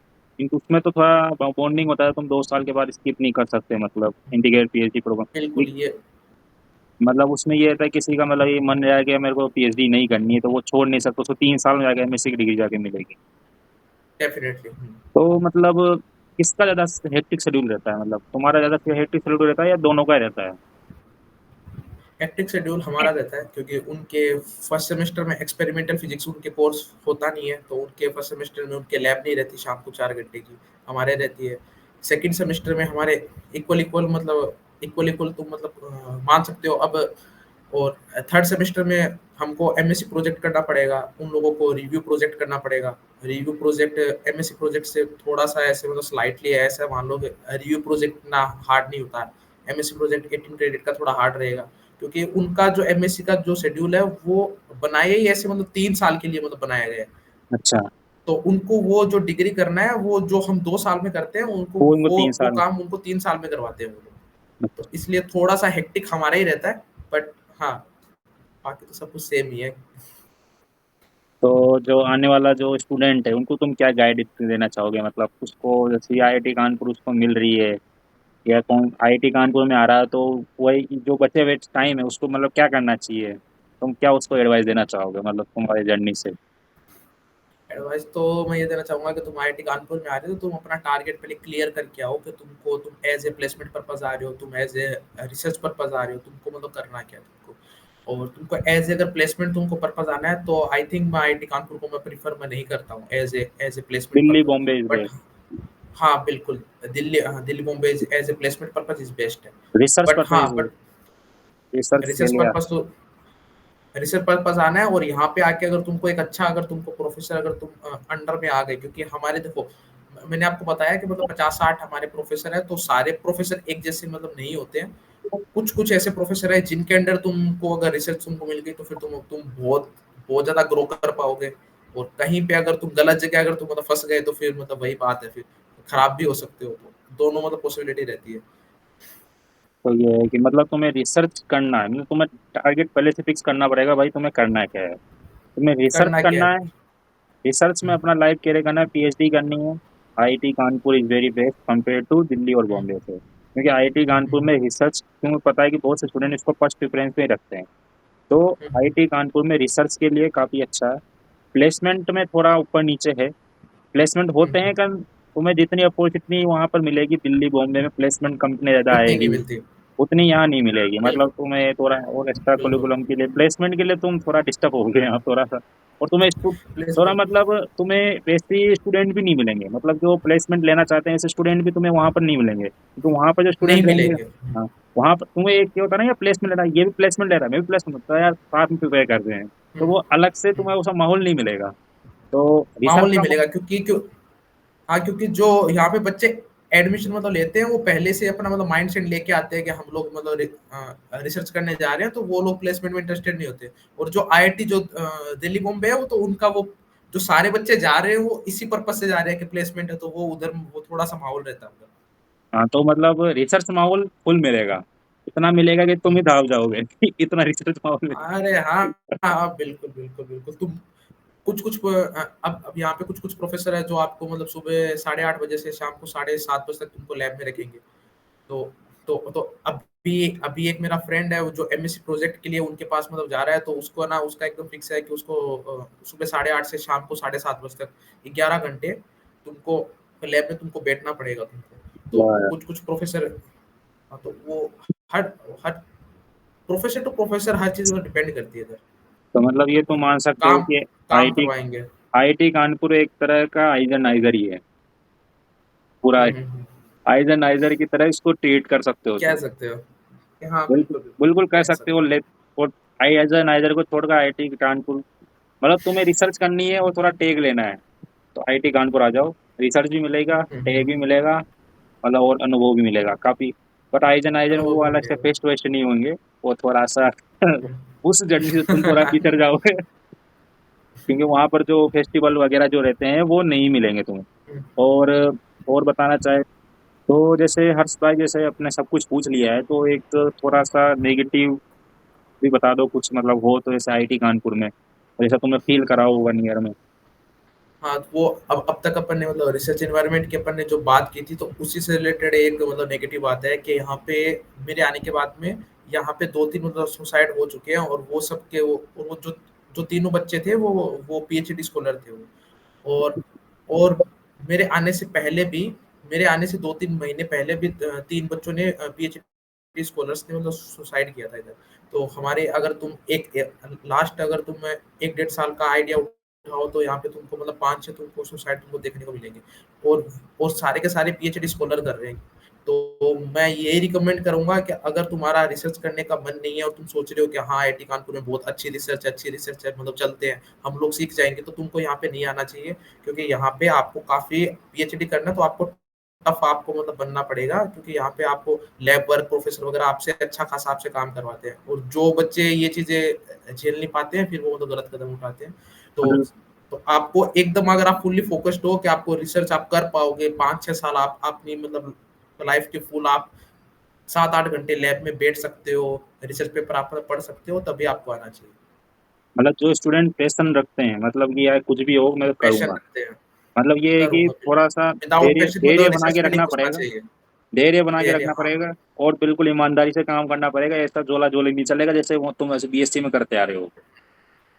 क्योंकि उसमें तो थोड़ा बॉन्डिंग होता है, तुम 2 साल के बाद स्किप नहीं कर सकते, मतलब इंटीग्रेटेड पीएचडी प्रोग्राम। बिल्कुल ये मतलब उसमें ये रहता है किसी का मतलब ये मन रहा है कि मेरे को पीएचडी नहीं करनी है तो वो छोड़ नहीं सकता, उसको 3 साल में जाके एमएससी की डिग्री जाके मिलेगी। डेफिनेटली। तो मतलब किसका ज़्यादा हेक्टिक शेड्यूल रहता है, मतलब तुम्हारा ज़्यादा हेक्टिक शेड्यूल रहता है या दोनों का ही रहता है? हेक्टिक शेड्यूल हमारा रहता है क्योंकि उनके फर्स्ट सेमेस्टर में एक्सपेरिमेंटल फिजिक्स उनके कोर्स होता नहीं है, तो उनके फर्स्ट सेमेस्टर में उनके लैब नहीं रहती शाम को 4 घंटे की, हमारे रहती है। सेकंड सेमेस्टर में हमारे इक्वल इक्वल मतलब इक्वल इक्वल तुम मतलब मान सकते हो अब। और थर्ड सेमेस्टर में हमको एमएससी प्रोजेक्ट करना पड़ेगा, उन लोगों को रिव्यू प्रोजेक्ट करना पड़ेगा। रिव्यू प्रोजेक्ट एमएससी प्रोजेक्ट से थोड़ा सा ऐसे मतलब स्लाइटली ऐसा मान लो कि रिव्यू प्रोजेक्ट ना हार्ड नहीं होता है। एमएससी प्रोजेक्ट 18 क्रेडिट का थोड़ा हार्ड रहेगा, क्योंकि उनका जो एमएससी का जो शेड्यूल है वो बनाया ही ऐसे मतलब 3 साल के लिए मतलब बनाया गया है। अच्छा। तो उनको वो जो डिग्री करना है वो जो हम 2 साल में करते हैं उनको वो उनको वो तीन वो साल काम उनको 3 साल में करवाते हैं वो लोग। तो इसलिए थोड़ा सा हेक्टिक हमारा ही रहता है, बट हाँ बाकी तो सब कुछ सेम ही है। तो जो आने वाला जो स्टूडेंट है उनको तुम क्या गाइड देना चाहोगे, मतलब उसको जैसे आईआईटी कानपुर उसको मिल रही है या कौन आईआईटी कानपुर में आ रहा है, तो वही जो बचे हुए टाइम है उसको मतलब क्या करना चाहिए, तुम क्या उसको एडवाइस देना चाहोगे मतलब तुम्हारी जर्नी से? एडवाइस तो मैं ये देना चाहूंगा कि तुम आईआईटी कानपुर में आ रहे हो तो तुम अपना टारगेट पहले क्लियर करके आओ कि तुम एज ए प्लेसमेंट पर्पज आ रहे हो, तुम एज ए रिसर्च पर्पज आ रहे हो, तुमको मतलब करना क्या है तुमको। और तुमको एज ए अगर प्लेसमेंट तुमको पर्पज आना है तो आई थिंक मैं आईआईटी कानपुर को मैं प्रीफर मैं नहीं करता हूँ as a placement Delhi purpose. Bombay is but best. हाँ बिल्कुल, दिल्ली, हाँ Delhi Bombay as a placement purpose is best है। रिसर्च बट हाँ परपज, बट रिसर्च के रिसर्च लिए। पर्पज तो रिसर्च पर्पस आना है। और यहाँ पे आके अगर तुमको एक अच्छा अगर तुमको प्रोफेसर अगर तुम अंडर में आ गए, क्योंकि हमारे देखो मैंने आपको बताया कि मतलब 50-60 हमारे प्रोफेसर है, तो सारे प्रोफेसर एक जैसे मतलब नहीं होते हैं। कुछ कुछ ऐसे प्रोफेसर है जिनके अंडर तुमको अगर रिसर्च तुमको मिल गई तो फिर तुम बहुत बहुत ज्यादा ग्रो कर पाओगे। और कहीं पे अगर तुम गलत जगह अगर तुम मतलब फंस गए तो फिर मतलब वही बात है, फिर खराब भी हो सकते हो। तो दोनों मतलब पॉसिबिलिटी रहती है। तो ये है कि मतलब तुम्हें रिसर्च करना है, मतलब तुम्हें टारगेट पहले से फिक्स करना पड़ेगा भाई तुम्हें करना क्या है। तुम्हें रिसर्च करना क्या करना है, है। रिसर्च में अपना लाइफ कैरियर करना है, पीएचडी करनी है। IIT Kanpur is very best compare to Delhi और बॉम्बे से, क्योंकि आईआईटी कानपुर में रिसर्च तुम्हें पता है कि बहुत से स्टूडेंट इसको फर्स्ट प्रेफरेंस में रखते हैं। तो आईआईटी कानपुर में रिसर्च के लिए काफ़ी अच्छा है। प्लेसमेंट में थोड़ा ऊपर नीचे है, प्लेसमेंट होते हैं kan तुम्हें जितनी अपॉर्चुनिटी वहाँ पर मिलेगी दिल्ली बॉम्बे में प्लेसमेंट कंपनी ज़्यादा उतनी नहीं आएगी, मिलती। उतनी यहाँ नहीं मिलेगी। मतलब बिल्कुल तुम्हें थोड़ा और एक्स्ट्रा बिल्कुल। करिकुलम के लिए प्लेसमेंट के लिए तुम थोड़ा डिस्टर्ब हो गए यहाँ थोड़ा सा। और तुम्हें थोड़ा प्लेसमेंट मतलब तुम्हें वैसे स्टूडेंट भी नहीं मिलेंगे, मतलब जो प्लेसमेंट लेना चाहते हैं ऐसे स्टूडेंट भी तुम्हें वहाँ पर नहीं मिलेंगे, क्योंकि वहाँ पर जो नहीं स्टूडेंट रहेंगे। मिलेंगे। हाँ। वहाँ पर तुम्हें एक ये होता है ना, ये प्लेसमेंट ले रहा है, ये भी प्लेसमेंट ले रहा है, मैं भी प्लेसमेंट होता है यार, साथ में प्रिपेयर कर रहे हैं, तो वो अलग से तुम्हें वैसा माहौल नहीं मिलेगा। तो रिसर्च माहौल नहीं का मिलेगा हाँ क्योंकि जो यहाँ पे बच्चे एडमिशन मतलब लेते हैं वो पहले से अपना मतलब माइंड सेट लेके आते हैं कि हम लोग मतलब रिसर्च करने जा रहे हैं, तो वो लोग प्लेसमेंट में इंटरेस्टेड नहीं होते। और जो आईआईटी जो दिल्ली बॉम्बे है वो तो उनका वो जो सारे बच्चे जा रहे हैं वो इसी पर्पज से जा रहे हैं कि प्लेसमेंट है, तो वो उधर वो थोड़ा सा माहौल रहता है उधर। हाँ, तो मतलब रिसर्च माहौल फुल मिलेगा, इतना मिलेगा कि तुम ही दहाड़ जाओगे इतना रिसर्च माहौल अरे हाँ मिलेगा। हाँ बिल्कुल बिल्कुल बिल्कुल। तुम कुछ कुछ अब यहाँ पे कुछ कुछ प्रोफेसर है जो आपको मतलब सुबह 8:30 बजे से शाम को 7:30 बजे तक तुमको लैब में रखेंगे। तो तो अभी एक मेरा फ्रेंड है वो जो एमएससी प्रोजेक्ट के लिए उनके पास मतलब जा रहा है, तो उसको ना उसका एकदम फिक्स है कि उसको सुबह 8:30 से शाम को 7:30 बजे तक 11 घंटे तुमको लैब में तुमको बैठना पड़ेगा तुमको। तो वाह। कुछ कुछ प्रोफेसर, हाँ तो वो हर हर प्रोफेसर टू प्रोफेसर हर चीज में डिपेंड करती है इधर। तो मतलब ये तुम मान सकते हो काम कि काम आईटी करवाएंगे। आईटी कानपुर एक तरह का आइजन ही है पूरा। हम्म। आइजन की तरह इसको ट्रीट कर सकते हो कह तुम। सकते हो कि हाँ बिल्कुल बिल्कुल बिल्कुल बिल्कुल कह कह सकते हो सकते हो। ले। और आइजन को छोड़कर आईटी कानपुर, मतलब तुम्हें रिसर्च करनी है और थोड़ा टेक लेना है तो आईटी कानपुर आ जाओ, रिसर्च भी मिलेगा, टेक भी मिलेगा, मतलब और अनुभव भी मिलेगा काफी। बट आइजन अनुभव वो भी अलग से मिलेगा। फेस्ट वेस्ट नहीं होंगे, वो थोड़ा सा उस जर्नी से तुम थोड़ा पीछड़ जाओगे, क्योंकि वहां पर जो फेस्टिवल वगैरह जो रहते हैं वो नहीं मिलेंगे तुम्हें। और और बताना चाहे तो जैसे हर्ष भाई जैसे अपने सब कुछ पूछ लिया है, तो एक थोड़ा सा नेगेटिव भी बता दो कुछ, मतलब हो तो जैसे आईटी कानपुर में जैसा तुमने फील करा हो 1 ईयर में। हाँ, तो वो अब तक अपन ने मतलब रिसर्च एनवायरनमेंट की अपन ने जो बात की थी, तो उसी से रिलेटेड एक मतलब नेगेटिव बात है कि यहाँ पे मेरे आने के बाद में यहाँ पे 2-3 मतलब सुसाइड हो चुके हैं, और वो सब के वो जो जो तीनों बच्चे थे वो पीएचडी स्कॉलर थे वो। और मेरे आने से पहले भी, मेरे आने से 2-3 महीने पहले भी 3 बच्चों ने पीएचडी स्कॉलर्स ने मतलब सुसाइड किया था इधर। तो हमारे अगर तुम एक लास्ट अगर तुम 1 डेढ़ साल का आइडिया उठाओ, तो यहाँ पे तुमको मतलब 5-6 तुमको सुसाइड तुमको देखने को मिलेंगे। और सारे के सारे पीएचडी स्कॉलर कर रहे हैं। तो मैं यही रिकमेंड करूंगा कि अगर तुम्हारा रिसर्च करने का मन नहीं है और तुम सोच रहे हो कि हाँ आईआईटी कानपुर में बहुत अच्छी रिसर्च है, मतलब चलते हैं हम लोग सीख जाएंगे, तो तुमको यहाँ पे नहीं आना चाहिए। क्योंकि यहाँ पे आपको काफी पीएचडी करना, तो आपको टफ आपको मतलब बनना पड़ेगा, क्योंकि यहाँ पे आपको लैब वर्क प्रोफेसर वगैरह आपसे अच्छा खासा आपसे काम करवाते हैं। और जो बच्चे ये चीजें झेल नहीं पाते हैं, फिर वो मतलब गलत कदम उठाते हैं। तो मतलब आपको एकदम अगर आप फुल्ली फोकस्ड हो कि आपको रिसर्च आप कर पाओगे 5-6 साल, आप अपनी मतलब लाइफ के फुल आप 7-8 घंटे लैब में बैठ सकते हो, रिसर्च पेपर आप पढ़ सकते हो, तभी आपको आना चाहिए। मतलब जो स्टूडेंट पैशन रखते हैं, मतलब कि यार कुछ भी हो मैं पैशन करूंगा, रखते हैं, मतलब ये है कि करूंगा थोड़ा बिल्कुल। सा विदाउट धैर्य पैशन धैर्य मतलब बना रिसर्च के में नहीं रखना घुसना पड़ेगा। चाहिए। धैर्य बना के धैर्य, रखना हाँ। पड़ेगा और बिल्कुल ईमानदारी से काम करना पड़ेगा। ऐसा जोला जोली नहीं चलेगा जैसे वो तुम ऐसे बीएससी में करते आ रहे हो।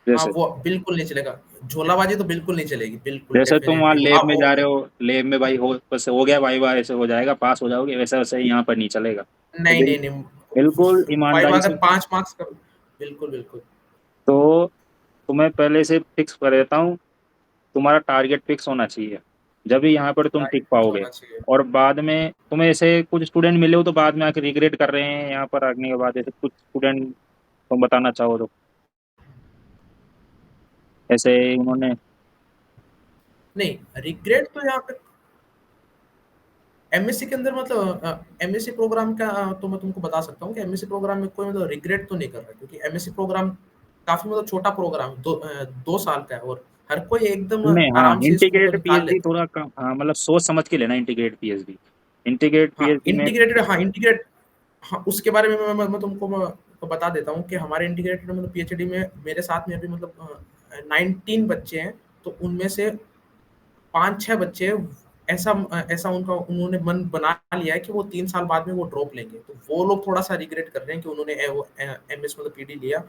हाँ, जैसे वो बिल्कुल नहीं चलेगा। झोलाबाजी तो बिल्कुल नहीं चलेगी, बिल्कुल जैसे तुम वहाँ डेफिनेटली वो लैब आप में जा रहे हो, लैब में भाई हो बस हो गया भाई वाह ऐसे हो जाएगा, पास हो जाओगे, वैसा वैसे ही यहाँ पर नहीं चलेगा। तो नहीं, नहीं, नहीं। बिल्कुल वाइवा ईमानदारी अगर से। 5 मार्क्स का, बिल्कुल, बिल्कुल। तो तुम्हें पहले से फिक्स कर देता हूँ, तुम्हारा टारगेट फिक्स होना चाहिए, जब भी यहाँ पर तुम टिक टारगेट फिक्स पाओगे। होना चाहिए। और बाद में तुम्हें ऐसे कुछ स्टूडेंट मिले हो तो बाद में आके रिग्रेट कर रहे हैं यहाँ पर आने के बाद, ऐसे कुछ स्टूडेंट तुम बताना चाहो तो ऐसे उन्होंने। नहीं, रिग्रेट तो यहाँ पे एमएससी के अंदर मतलब एमएससी प्रोग्राम का तो मैं तुमको बता सकता हूँ कि एमएससी प्रोग्राम में कोई मतलब रिग्रेट तो नहीं कर रहा, क्योंकि एमएससी प्रोग्राम काफी मतलब छोटा प्रोग्राम है, 2 साल का है, और हर कोई एकदम नहीं हाँ, आराम से इसको मतलब इंटीग्रेटेड निकाल पीएचडी लेता है। थोड़ा कम, हाँ मतलब सोच समझ के लेना इंटीग्रेटेड पीएचडी। इंटीग्रेटेड हाँ, पीएचडी में इंटीग्रेटेड, हाँ, इंटीग्रेट, हाँ, उसके बारे में मैं तुमको मैं बता देता हूँ कि हमारे इंटीग्रेटेड मतलब पीएचडी में मेरे साथ में अभी मतलब 19 बच्चे हैं। तो उनमें से 5-6 बच्चे ऐसा ऐसा उनका उन्होंने मन बना लिया है कि वो 3 साल बाद में वो ड्रॉप लेंगे। तो वो लोग थोड़ा सा रिग्रेट कर रहे हैं कि उन्होंने वो एमएस मतलब पीडी लिया,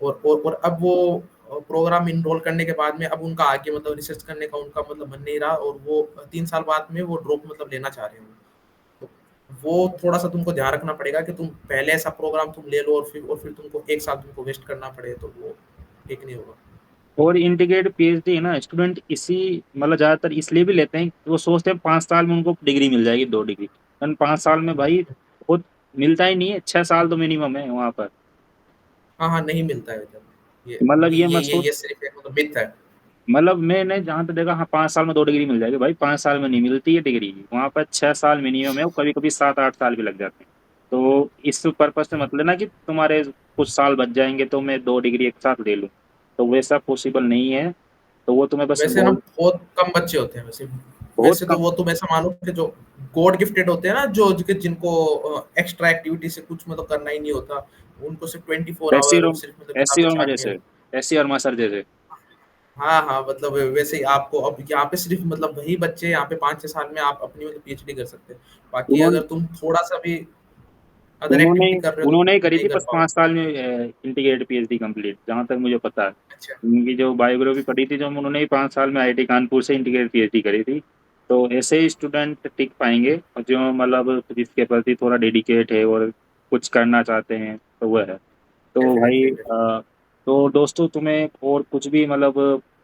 और अब वो प्रोग्राम इनरोल करने के बाद में अब उनका आगे मतलब रिसर्च करने का उनका मतलब मन नहीं रहा, और वो 3 साल बाद में वो ड्रॉप मतलब लेना चाह रहे हो। तो वो थोड़ा सा तुमको ध्यान रखना पड़ेगा कि तुम पहले ऐसा प्रोग्राम तुम ले लो, और फिर तुमको 1 साल तुमको वेस्ट करना पड़े, तो वो ठीक नहीं होगा। और इंटीग्रेटेड पीएचडी है ना, स्टूडेंट इसी मतलब ज्यादातर इसलिए भी लेते हैं कि वो सोचते हैं 5 साल में उनको डिग्री मिल जाएगी, 2 डिग्री। लेकिन 5 साल में भाई खुद मिलता ही नहीं है, 6 साल तो मिनिमम है वहाँ पर। हाँ, हाँ, नहीं मिलता है इधर। ये मतलब ये ये ये मत ये सोच, ये सिर्फ एक मतलब मिथ है। मतलब मैंने जहाँ तक देखा हाँ 5 साल में 2 डिग्री मिल जाएगी भाई, 5 साल में नहीं मिलती है डिग्री, वहाँ पर 6 साल मिनिमम है, और कभी कभी 7-8 साल भी लग जाते हैं। तो इस पर्पज से मत लेना कि तुम्हारे कुछ साल बच जाएंगे तो मैं 2 डिग्री एक साथ ले लूँ, तो वैसा पॉसिबल नहीं है। तो वो तुम्हें बस वैसे ना बोल, बहुत कम बच्चे होते हैं वैसे। बहुत वैसे तो कम। वो तुम ऐसा मानो कि जो गॉड गिफ्टेड होते हैं ना, जो जिनको एक्स्ट्रा एक्टिविटी से कुछ मतलब करना ही नहीं होता, उनको सिर्फ 24 ऐसी आवर और सिर्फ मतलब ऐसी किताबें और छाननी जैसे, होती। ऐसी और मासर जैसे। हाँ, हाँ, मतलब वैसे ही आपको अब यहाँ पे सिर्फ मतलब वही बच्चे यहाँ पे 5-6 साल में आप अपनी मतलब पीएचडी कर सकते हैं। बाकी उन्होंने अगर तुम थोड़ा सा भी अदर उन्होंने एक्टिविटी कर रहे हो तो उन्होंने ही करी नहीं थी कर बस पाओगे। 5 साल में इंटीग्रेटेड पीएचडी कंप्लीट, जहाँ तक मुझे पता है। अच्छा। उनकी जो बायोग्राफी पढ़ी थी, जो उन्होंने ही 5 साल में आईआईटी कानपुर से इंटीग्रेटेड पीएचडी करी थी। तो ऐसे ही स्टूडेंट टिक पाएंगे, और जो मतलब जिसके प्रति थोड़ा डेडिकेट है और कुछ करना चाहते हैं तो वह है। तो भाई डेफिनेटली। तो दोस्तों तुम्हें और कुछ भी मतलब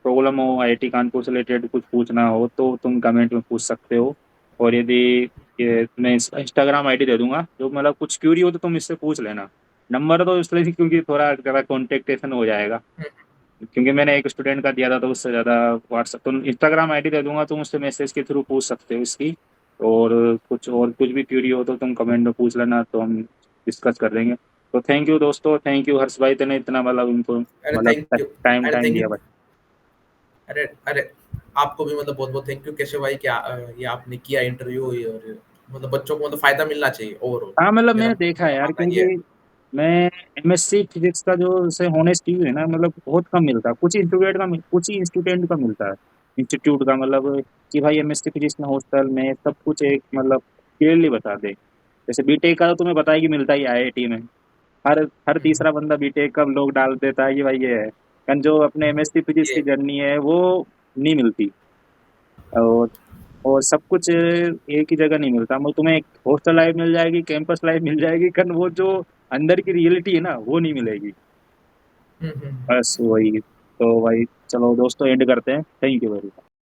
प्रॉब्लम हो आईआईटी कानपुर से रिलेटेड कुछ पूछना हो तो तुम कमेंट में पूछ सकते हो। और यदि ये मैं इंस्टाग्राम आईडी दे दूंगा, जो मतलब कुछ क्यूरी हो तो तुम इससे पूछ लेना। नंबर तो इसलिए क्योंकि थोड़ा कॉन्टेक्टेशन हो जाएगा, क्योंकि मैंने एक स्टूडेंट का दिया था तो उससे ज़्यादा व्हाट्सअप, तो इंस्टाग्राम आईडी दे दूंगा, तुम उससे मैसेज के थ्रू पूछ सकते हो इसकी। और कुछ भी क्यूरी हो तो तुम कमेंट में पूछ लेना, तो हम डिस्कस कर लेंगे। तो थैंक यू दोस्तों, थैंक यू हर्ष भाई, तेने इतना मतलब इनको अरे मतलब थैंक यू। टाइम अरे टाइम थैंक दिया यू। भाई। अरे, अरे, आपको भी मतलब बहुत बहुत थैंक यू केशव भाई, क्या ये आपने किया इंटरव्यू, और मतलब बच्चों को मतलब फायदा मिलना चाहिए ओवरऑल। हाँ मतलब मेरा मैंने देखा है मेरा यार, मानना ये है। क्योंकि मैं एमएससी फिजिक्स का जो से होनेस्ट है ना, मतलब बहुत कम मिलता है, कुछ ही स्टूडेंट का मिलता है। इंस्टीट्यूट का, मतलब कि भाई एमएससी फिजिक्स में हॉस्टल में सब कुछ एक मतलब क्लियरली बता दे। जैसे बीटेक का तो तुम्हें पता है कि मिलता ही आईआईटी में, हर हर हम्म, तीसरा बंदा बीटेक का लोग डाल देता है कि भाई ये है। लेकिन जो अपने एमएससी फिजिक्स की ये जर्नी है वो नहीं मिलती। और और सब कुछ एक ही जगह नहीं मिलता, मतलब तुम्हें हॉस्टल लाइफ मिल जाएगी, कैंपस लाइफ मिल जाएगी, लेकिन वो जो अंदर की रियलिटी है ना वो नहीं मिलेगी। हम्म, बस वही। तो भाई चलो दोस्तों, एंड करते हैं। Thank you very much.